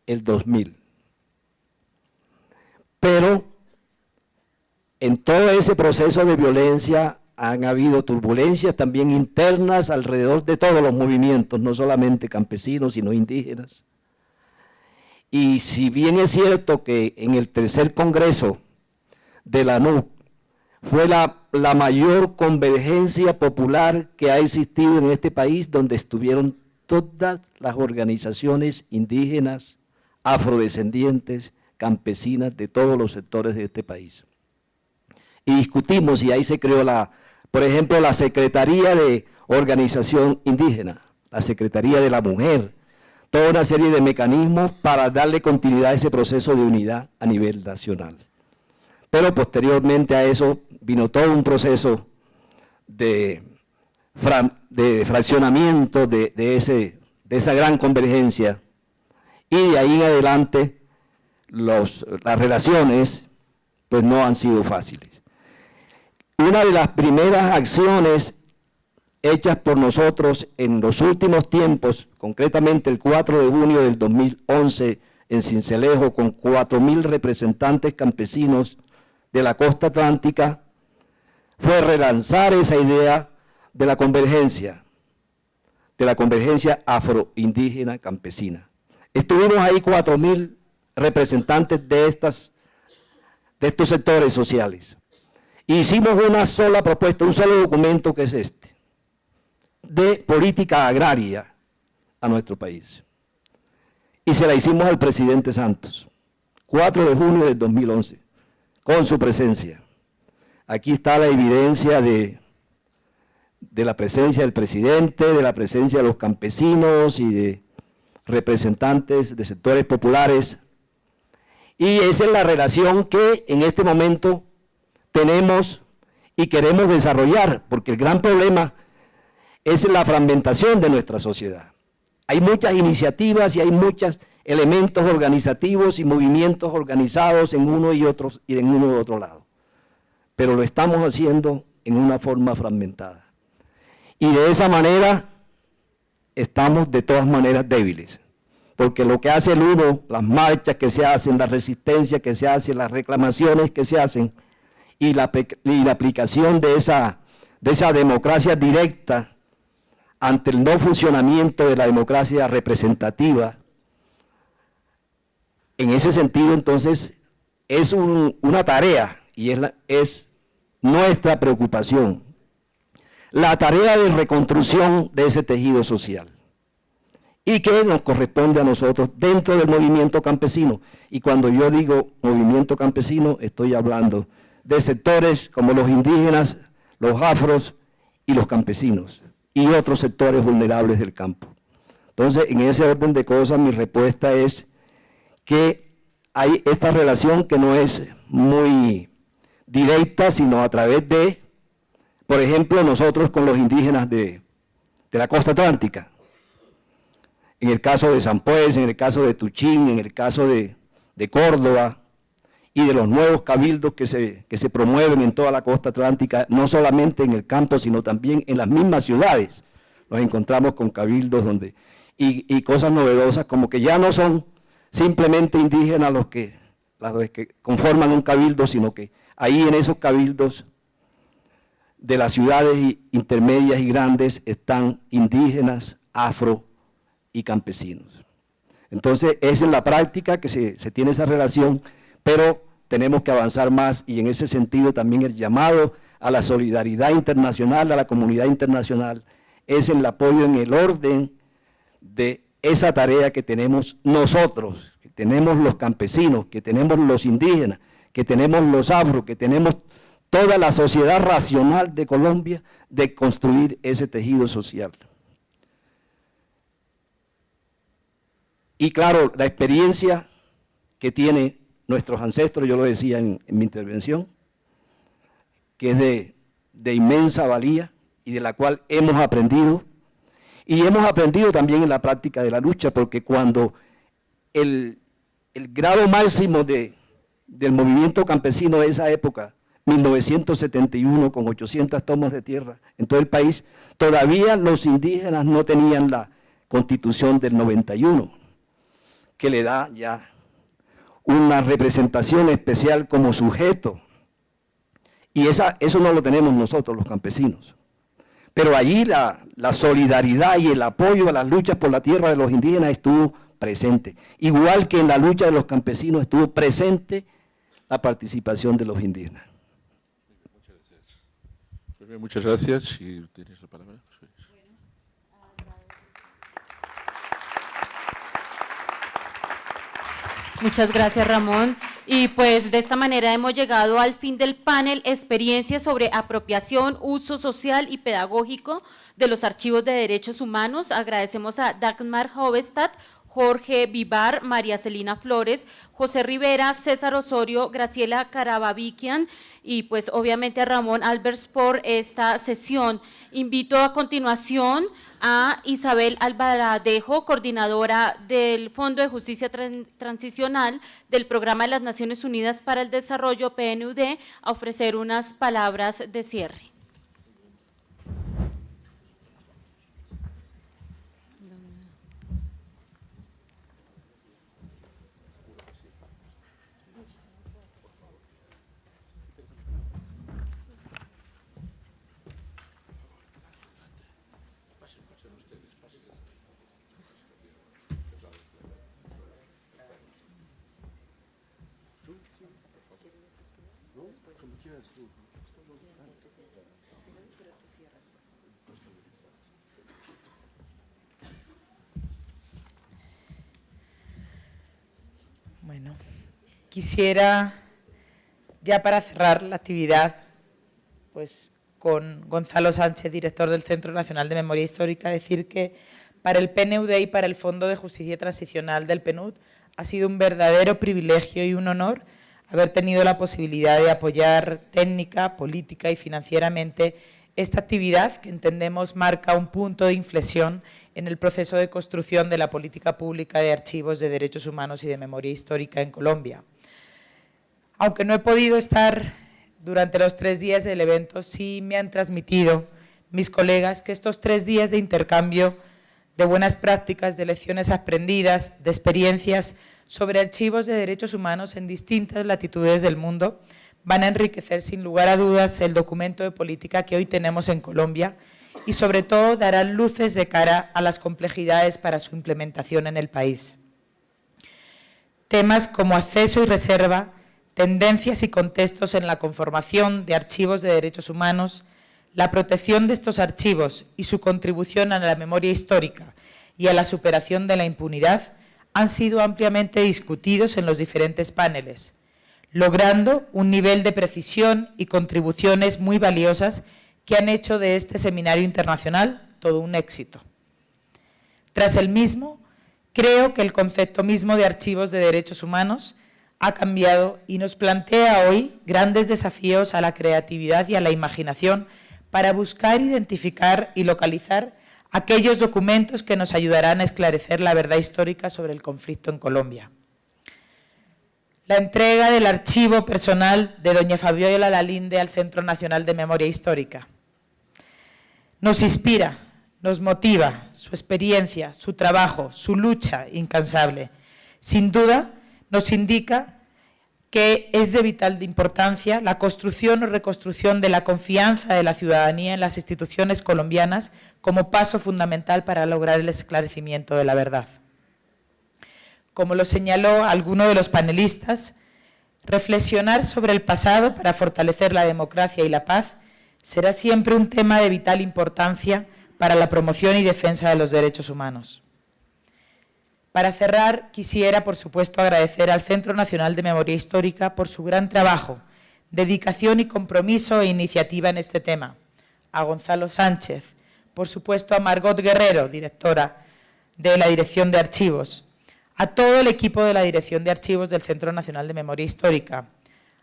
el 2000. Pero en todo ese proceso de violencia han habido turbulencias también internas alrededor de todos los movimientos, no solamente campesinos, sino indígenas. Y si bien es cierto que en el tercer congreso de la ANUC fue la mayor convergencia popular que ha existido en este país, donde estuvieron todas las organizaciones indígenas, afrodescendientes, campesinas de todos los sectores de este país. Y discutimos, y ahí se creó por ejemplo, la Secretaría de Organización Indígena, la Secretaría de la Mujer, toda una serie de mecanismos para darle continuidad a ese proceso de unidad a nivel nacional. Pero posteriormente a eso vino todo un proceso de fraccionamiento de esa gran convergencia, y de ahí en adelante las relaciones pues no han sido fáciles. Una de las primeras acciones hechas por nosotros en los últimos tiempos, concretamente el 4 de junio del 2011 en Sincelejo, con 4.000 representantes campesinos de la costa atlántica, fue relanzar esa idea de la convergencia afroindígena campesina. Estuvimos ahí 4.000 representantes de estas de estos sectores sociales. Hicimos una sola propuesta, un solo documento que es este, de política agraria a nuestro país. Y se la hicimos al presidente Santos, 4 de junio del 2011, con su presencia. Aquí está la evidencia de la presencia del presidente, de la presencia de los campesinos y de representantes de sectores populares. Y esa es la relación que en este momento tenemos y queremos desarrollar, porque el gran problema es la fragmentación de nuestra sociedad. Hay muchas iniciativas y hay muchos elementos organizativos y movimientos organizados en uno y en uno y otro lado, pero lo estamos haciendo en una forma fragmentada. Y de esa manera estamos de todas maneras débiles, porque lo que hace el uno, las marchas que se hacen, la resistencia que se hace, las reclamaciones que se hacen y la aplicación de esa democracia directa ante el no funcionamiento de la democracia representativa, en ese sentido entonces es una tarea y es nuestra preocupación, la tarea de reconstrucción de ese tejido social y que nos corresponde a nosotros dentro del movimiento campesino. Y cuando yo digo movimiento campesino estoy hablando de sectores como los indígenas, los afros y los campesinos y otros sectores vulnerables del campo. Entonces, en ese orden de cosas, mi respuesta es que hay esta relación que no es muy directa, sino a través de, por ejemplo, nosotros con los indígenas de la costa atlántica, en el caso de Sampués, en el caso de Tuchín, en el caso de Córdoba, y de los nuevos cabildos que se promueven en toda la costa atlántica, no solamente en el campo, sino también en las mismas ciudades. Nos encontramos con cabildos y cosas novedosas, como que ya no son simplemente indígenas los que conforman un cabildo, sino que ahí en esos cabildos de las ciudades intermedias y grandes están indígenas, afro y campesinos. Entonces, esa es la práctica que se tiene esa relación, pero tenemos que avanzar más y en ese sentido también el llamado a la solidaridad internacional, a la comunidad internacional, es el apoyo en el orden de esa tarea que tenemos nosotros, que tenemos los campesinos, que tenemos los indígenas, que tenemos los afro, que tenemos toda la sociedad racional de Colombia de construir ese tejido social. Y claro, la experiencia que tiene nuestros ancestros, yo lo decía en mi intervención, que es de inmensa valía y de la cual hemos aprendido, y hemos aprendido también en la práctica de la lucha, porque cuando el grado máximo del movimiento campesino de esa época, 1971, con 800 tomas de tierra en todo el país, todavía los indígenas no tenían la Constitución del 91, que le da ya una representación especial como sujeto, y eso no lo tenemos nosotros los campesinos. Pero allí la solidaridad y el apoyo a las luchas por la tierra de los indígenas estuvo presente, igual que en la lucha de los campesinos estuvo presente la participación de los indígenas. Muchas gracias. Si tienes la palabra. Muchas gracias, Ramón. Y pues de esta manera hemos llegado al fin del panel Experiencias sobre apropiación, uso social y pedagógico de los archivos de derechos humanos. Agradecemos a Dagmar Hovestad, Jorge Vivar, María Celina Flores, José Rivera, César Osorio, Graciela Carababiquian y pues obviamente a Ramón Alberts por esta sesión. Invito a continuación a Isabel Albaladejo, coordinadora del Fondo de Justicia Transicional del Programa de las Naciones Unidas para el Desarrollo, PNUD, a ofrecer unas palabras de cierre. Bueno, quisiera, ya para cerrar la actividad, pues con Gonzalo Sánchez, director del Centro Nacional de Memoria Histórica, decir que para el PNUD y para el Fondo de Justicia Transicional del PNUD ha sido un verdadero privilegio y un honor haber tenido la posibilidad de apoyar técnica, política y financieramente esta actividad que entendemos marca un punto de inflexión en el proceso de construcción de la política pública de archivos de derechos humanos y de memoria histórica en Colombia. Aunque no he podido estar durante los 3 días del evento, sí me han transmitido mis colegas que estos 3 días de intercambio de buenas prácticas, de lecciones aprendidas, de experiencias sobre archivos de derechos humanos en distintas latitudes del mundo van a enriquecer sin lugar a dudas el documento de política que hoy tenemos en Colombia y sobre todo darán luces de cara a las complejidades para su implementación en el país. Temas como acceso y reserva, tendencias y contextos en la conformación de archivos de derechos humanos, la protección de estos archivos y su contribución a la memoria histórica y a la superación de la impunidad han sido ampliamente discutidos en los diferentes paneles, logrando un nivel de precisión y contribuciones muy valiosas que han hecho de este seminario internacional todo un éxito. Tras el mismo, creo que el concepto mismo de archivos de derechos humanos ha cambiado y nos plantea hoy grandes desafíos a la creatividad y a la imaginación para buscar, identificar y localizar aquellos documentos que nos ayudarán a esclarecer la verdad histórica sobre el conflicto en Colombia. La entrega del archivo personal de doña Fabiola Lalinde al Centro Nacional de Memoria Histórica nos inspira, nos motiva, su experiencia, su trabajo, su lucha incansable. Sin duda, nos indica que es de vital importancia la construcción o reconstrucción de la confianza de la ciudadanía en las instituciones colombianas como paso fundamental para lograr el esclarecimiento de la verdad. Como lo señaló alguno de los panelistas, reflexionar sobre el pasado para fortalecer la democracia y la paz será siempre un tema de vital importancia para la promoción y defensa de los derechos humanos. Para cerrar, quisiera, por supuesto, agradecer al Centro Nacional de Memoria Histórica por su gran trabajo, dedicación y compromiso e iniciativa en este tema, a Gonzalo Sánchez, por supuesto a Margot Guerrero, directora de la Dirección de Archivos, a todo el equipo de la Dirección de Archivos del Centro Nacional de Memoria Histórica,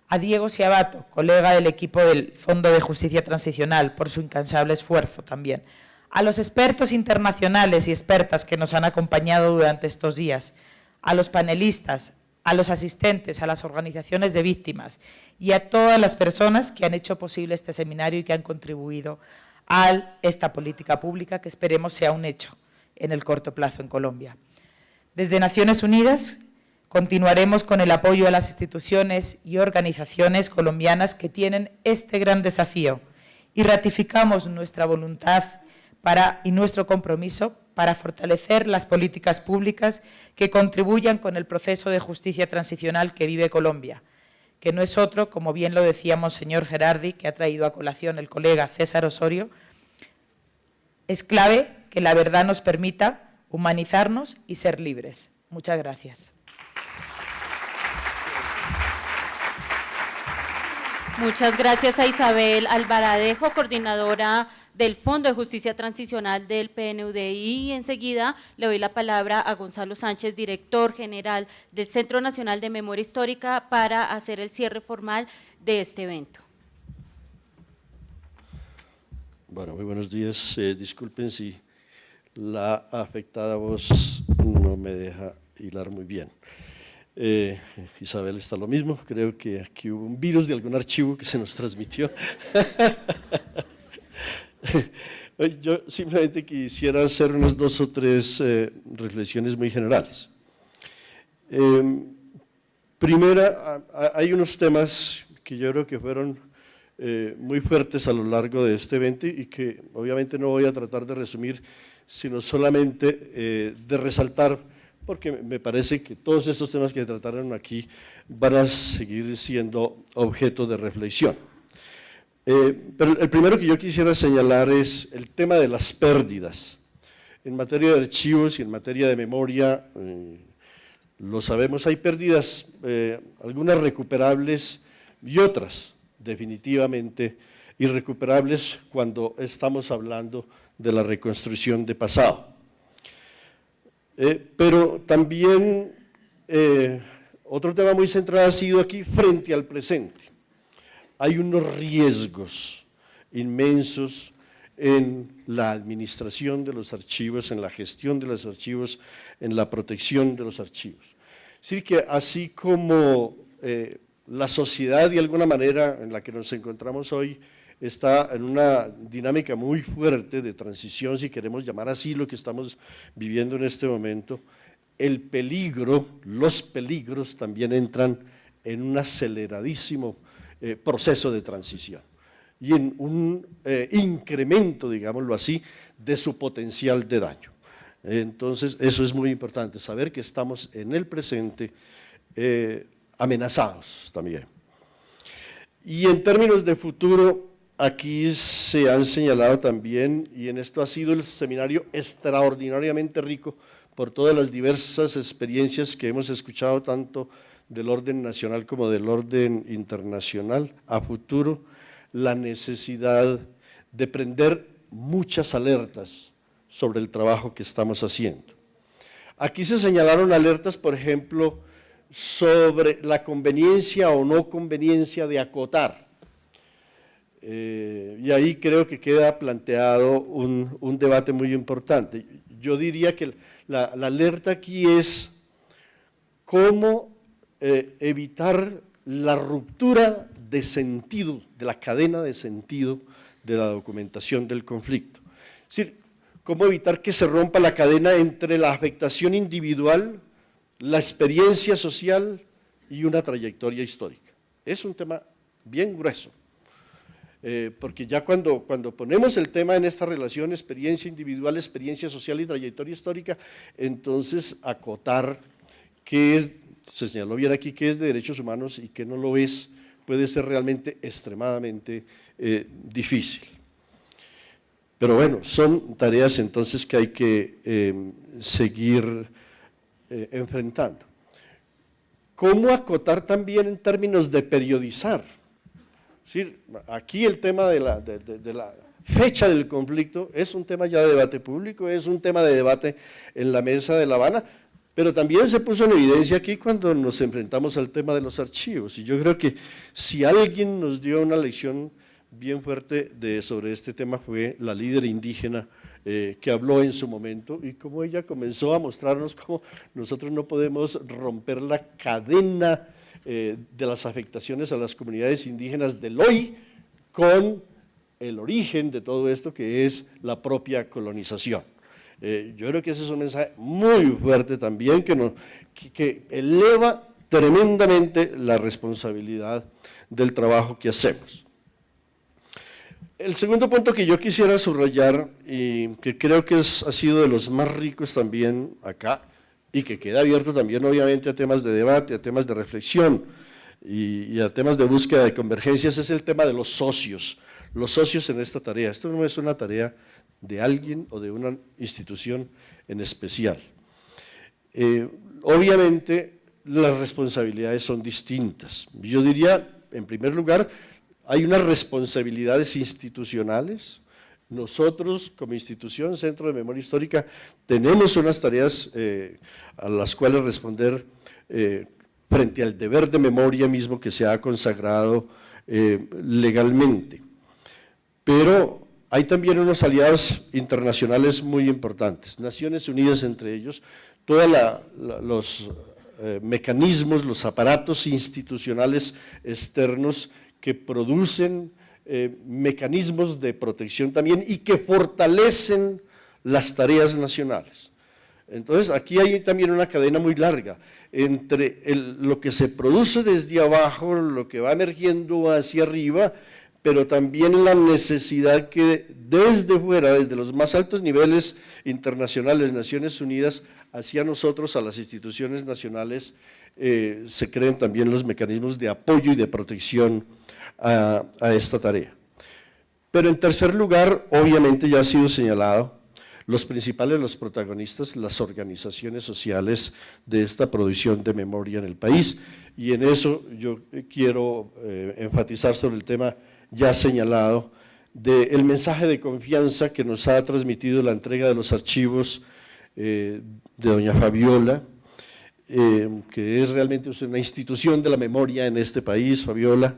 a Diego Ciabato, colega del equipo del Fondo de Justicia Transicional, por su incansable esfuerzo también, a los expertos internacionales y expertas que nos han acompañado durante estos días, a los panelistas, a los asistentes, a las organizaciones de víctimas y a todas las personas que han hecho posible este seminario y que han contribuido a esta política pública que esperemos sea un hecho en el corto plazo en Colombia. Desde Naciones Unidas continuaremos con el apoyo a las instituciones y organizaciones colombianas que tienen este gran desafío y ratificamos nuestra voluntad y nuestro compromiso para fortalecer las políticas públicas que contribuyan con el proceso de justicia transicional que vive Colombia, que no es otro, como bien lo decíamos, señor Gerardi, que ha traído a colación el colega César Osorio. Es clave que la verdad nos permita humanizarnos y ser libres. Muchas gracias. Muchas gracias a Isabel Alvaradejo, coordinadora del Fondo de Justicia Transicional del PNUD, y enseguida le doy la palabra a Gonzalo Sánchez, director general del Centro Nacional de Memoria Histórica, para hacer el cierre formal de este evento. Bueno, muy buenos días. Disculpen si la afectada voz no me deja hilar muy bien. Isabel está lo mismo, creo que aquí hubo un virus de algún archivo que se nos transmitió. Yo simplemente quisiera hacer unas 2 o 3 reflexiones muy generales. Primera, hay unos temas que yo creo que fueron muy fuertes a lo largo de este evento y que obviamente no voy a tratar de resumir, sino solamente de resaltar, porque me parece que todos estos temas que se trataron aquí van a seguir siendo objeto de reflexión. Pero el primero que yo quisiera señalar es el tema de las pérdidas. En materia de archivos y en materia de memoria, lo sabemos, hay pérdidas, algunas recuperables y otras definitivamente irrecuperables cuando estamos hablando de la reconstrucción de pasado. Pero también otro tema muy central ha sido aquí frente al presente. Hay unos riesgos inmensos en la administración de los archivos, en la gestión de los archivos, en la protección de los archivos. Es decir, que así como la sociedad de alguna manera en la que nos encontramos hoy está en una dinámica muy fuerte de transición, si queremos llamar así lo que estamos viviendo en este momento, el peligro, los peligros también entran en un aceleradísimo proceso de transición y en un incremento, digámoslo así, de su potencial de daño. Entonces, eso es muy importante, saber que estamos en el presente amenazados también. Y en términos de futuro, aquí se han señalado también, y en esto ha sido el seminario extraordinariamente rico por todas las diversas experiencias que hemos escuchado, tanto del orden nacional como del orden internacional, a futuro, la necesidad de prender muchas alertas sobre el trabajo que estamos haciendo. Aquí se señalaron alertas, por ejemplo, sobre la conveniencia o no conveniencia de acotar. Y ahí creo que queda planteado un debate muy importante. Yo diría que la alerta aquí es cómo evitar la ruptura de sentido, de la cadena de sentido de la documentación del conflicto. Es decir, cómo evitar que se rompa la cadena entre la afectación individual, la experiencia social y una trayectoria histórica. Es un tema bien grueso, porque ya cuando ponemos el tema en esta relación, experiencia individual, experiencia social y trayectoria histórica, entonces acotar qué es, se señaló bien aquí, qué es de derechos humanos y qué no lo es, puede ser realmente extremadamente difícil. Pero bueno, son tareas entonces que hay que seguir enfrentando. ¿Cómo acotar también en términos de periodizar? Es decir, aquí el tema de la fecha del conflicto es un tema ya de debate público, es un tema de debate en la mesa de La Habana, pero también se puso en evidencia aquí cuando nos enfrentamos al tema de los archivos, y yo creo que si alguien nos dio una lección bien fuerte sobre este tema fue la líder indígena que habló en su momento, y cómo ella comenzó a mostrarnos cómo nosotros no podemos romper la cadena de las afectaciones a las comunidades indígenas del hoy con el origen de todo esto que es la propia colonización. Yo creo que ese es un mensaje muy fuerte también que eleva tremendamente la responsabilidad del trabajo que hacemos. El segundo punto que yo quisiera subrayar y que creo que ha sido de los más ricos también acá y que queda abierto también obviamente a temas de debate, a temas de reflexión y a temas de búsqueda de convergencias es el tema de los socios en esta tarea. Esto no es una tarea de alguien o de una institución en especial. Obviamente las responsabilidades son distintas. Yo diría, en primer lugar, hay unas responsabilidades institucionales. Nosotros, como institución, Centro de Memoria Histórica, tenemos unas tareas a las cuales responder frente al deber de memoria mismo que se ha consagrado legalmente. Pero hay también unos aliados internacionales muy importantes, Naciones Unidas entre ellos, todos los mecanismos, los aparatos institucionales externos que producen mecanismos de protección también y que fortalecen las tareas nacionales. Entonces, aquí hay también una cadena muy larga entre lo que se produce desde abajo, lo que va emergiendo hacia arriba, pero también la necesidad que desde fuera, desde los más altos niveles internacionales, Naciones Unidas, hacia nosotros, a las instituciones nacionales, se creen también los mecanismos de apoyo y de protección a esta tarea. Pero en tercer lugar, obviamente ya ha sido señalado, los protagonistas, las organizaciones sociales de esta producción de memoria en el país. Y en eso yo quiero enfatizar sobre el tema ya señalado del mensaje de confianza que nos ha transmitido la entrega de los archivos de doña Fabiola, que es realmente una institución de la memoria en este país, Fabiola.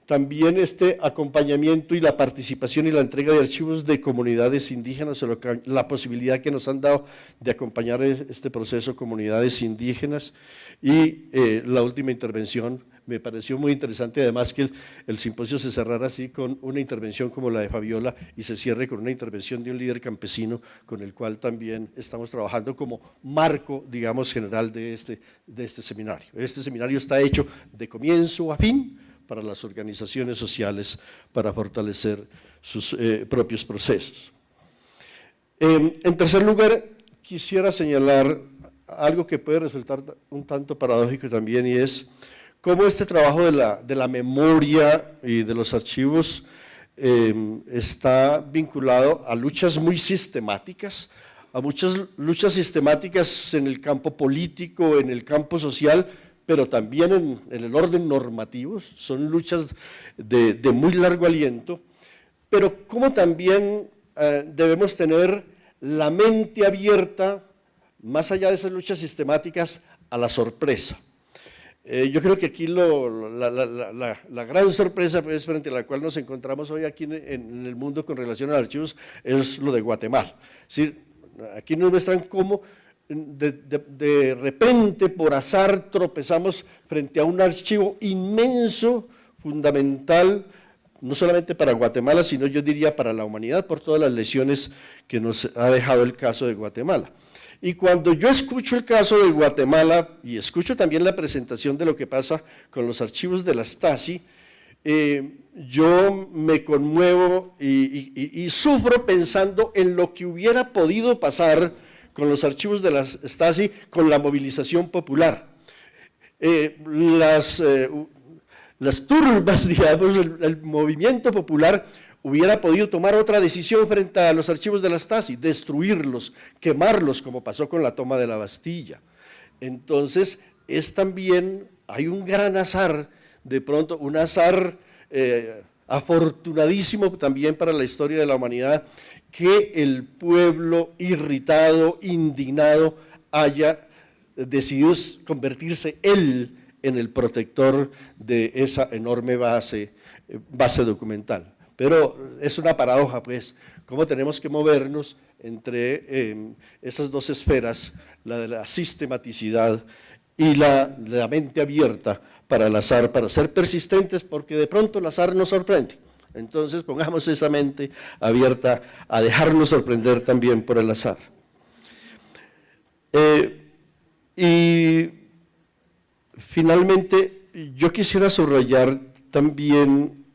También este acompañamiento y la participación y la entrega de archivos de comunidades indígenas, la posibilidad que nos han dado de acompañar este proceso comunidades indígenas. Y la última intervención me pareció muy interesante, además que el simposio se cerrara así con una intervención como la de Fabiola y se cierre con una intervención de un líder campesino con el cual también estamos trabajando como marco, digamos, general de este seminario. Este seminario está hecho de comienzo a fin para las organizaciones sociales, para fortalecer sus propios procesos. En tercer lugar, quisiera señalar algo que puede resultar un tanto paradójico también, y es cómo este trabajo de la memoria y de los archivos está vinculado a luchas muy sistemáticas, a muchas luchas sistemáticas en el campo político, en el campo social, pero también en el orden normativo. Son luchas de muy largo aliento, pero como también debemos tener la mente abierta, más allá de esas luchas sistemáticas, a la sorpresa. Yo creo que aquí la gran sorpresa, pues, frente a la cual nos encontramos hoy aquí en el mundo con relación a los archivos es lo de Guatemala. Es decir, aquí nos muestran cómo de repente, por azar, tropezamos frente a un archivo inmenso, fundamental, no solamente para Guatemala, sino yo diría para la humanidad, por todas las lecciones que nos ha dejado el caso de Guatemala. Y cuando yo escucho el caso de Guatemala y escucho también la presentación de lo que pasa con los archivos de la Stasi, yo me conmuevo y sufro pensando en lo que hubiera podido pasar con los archivos de la Stasi, con la movilización popular. Las turbas, digamos, el movimiento popular hubiera podido tomar otra decisión frente a los archivos de la Stasi, destruirlos, quemarlos, como pasó con la toma de la Bastilla. Entonces, hay un gran azar, de pronto, un azar afortunadísimo también para la historia de la humanidad, que el pueblo irritado, indignado, haya decidido convertirse él en el protector de esa enorme base documental. Pero es una paradoja, pues, cómo tenemos que movernos entre esas dos esferas, la de la sistematicidad y la mente abierta para el azar, para ser persistentes, porque de pronto el azar nos sorprende. Entonces pongamos esa mente abierta a dejarnos sorprender también por el azar. Y finalmente yo quisiera subrayar también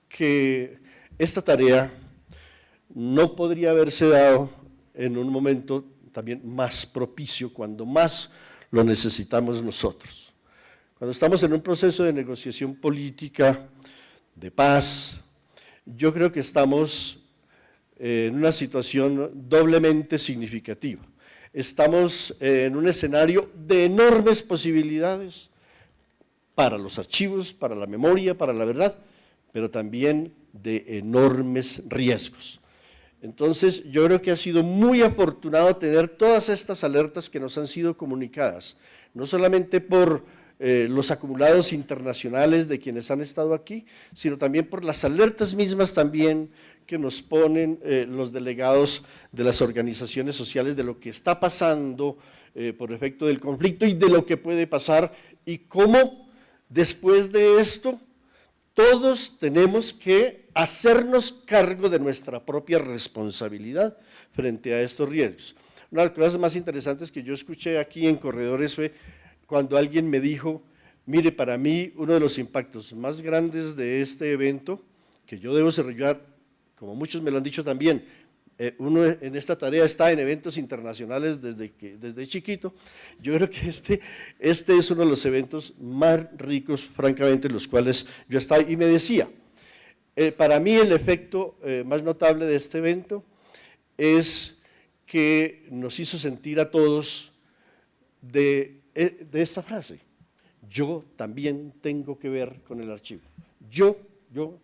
que esta tarea no podría haberse dado en un momento también más propicio, cuando más lo necesitamos nosotros. Cuando estamos en un proceso de negociación política, de paz, yo creo que estamos en una situación doblemente significativa. Estamos en un escenario de enormes posibilidades para los archivos, para la memoria, para la verdad, pero también de enormes riesgos. Entonces, yo creo que ha sido muy afortunado tener todas estas alertas que nos han sido comunicadas, no solamente por los acumulados internacionales de quienes han estado aquí, sino también por las alertas mismas también que nos ponen los delegados de las organizaciones sociales de lo que está pasando por efecto del conflicto y de lo que puede pasar, y cómo después de esto todos tenemos que hacernos cargo de nuestra propia responsabilidad frente a estos riesgos. Una de las cosas más interesantes que yo escuché aquí en Corredores fue cuando alguien me dijo, mire, para mí uno de los impactos más grandes de este evento, que yo debo desarrollar, como muchos me lo han dicho también, uno en esta tarea está en eventos internacionales desde chiquito, yo creo que este es uno de los eventos más ricos, francamente, en los cuales yo estaba, y me decía, Para mí el efecto más notable de este evento es que nos hizo sentir a todos de esta frase: yo también tengo que ver con el archivo. Yo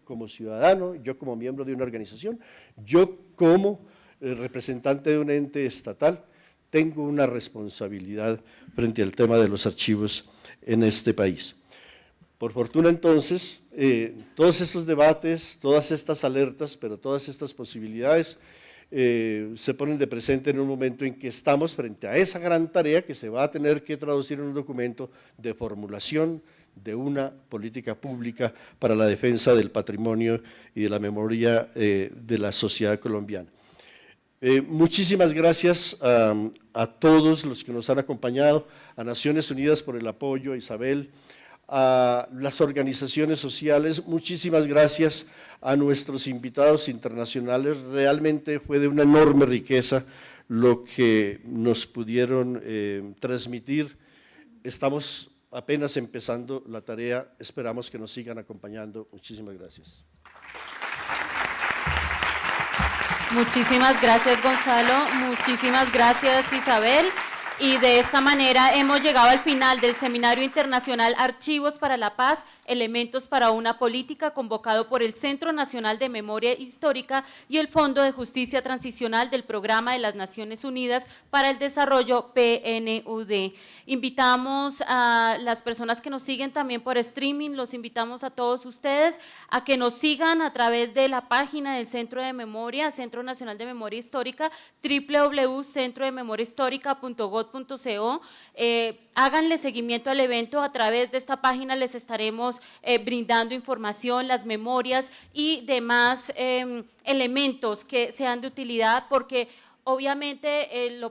como ciudadano, yo como miembro de una organización, yo como representante de un ente estatal, tengo una responsabilidad frente al tema de los archivos en este país. Por fortuna entonces, todos estos debates, todas estas alertas, pero todas estas posibilidades se ponen de presente en un momento en que estamos frente a esa gran tarea que se va a tener que traducir en un documento de formulación de una política pública para la defensa del patrimonio y de la memoria de la sociedad colombiana. Muchísimas gracias a todos los que nos han acompañado, a Naciones Unidas por el apoyo, a Isabel, a las organizaciones sociales, muchísimas gracias a nuestros invitados internacionales. Realmente fue de una enorme riqueza lo que nos pudieron transmitir. Estamos apenas empezando la tarea, esperamos que nos sigan acompañando. Muchísimas gracias. Muchísimas gracias, Gonzalo, muchísimas gracias, Isabel. Y de esta manera hemos llegado al final del Seminario Internacional Archivos para la Paz, Elementos para una Política, convocado por el Centro Nacional de Memoria Histórica y el Fondo de Justicia Transicional del Programa de las Naciones Unidas para el Desarrollo, PNUD. Invitamos a las personas que nos siguen también por streaming, los invitamos a todos ustedes a que nos sigan a través de la página del Centro de Memoria, Centro Nacional de Memoria Histórica, www.centrodememoriahistorica.gov.co. Háganle seguimiento al evento, a través de esta página les estaremos brindando información, las memorias y demás elementos que sean de utilidad, porque obviamente lo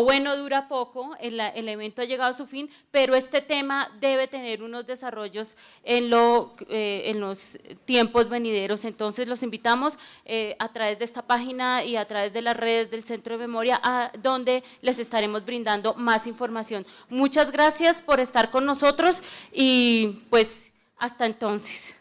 bueno dura poco, el evento ha llegado a su fin, pero este tema debe tener unos desarrollos en los tiempos venideros. Entonces los invitamos a través de esta página y a través de las redes del Centro de Memoria, a donde les estaremos brindando más información. Muchas gracias por estar con nosotros y pues hasta entonces.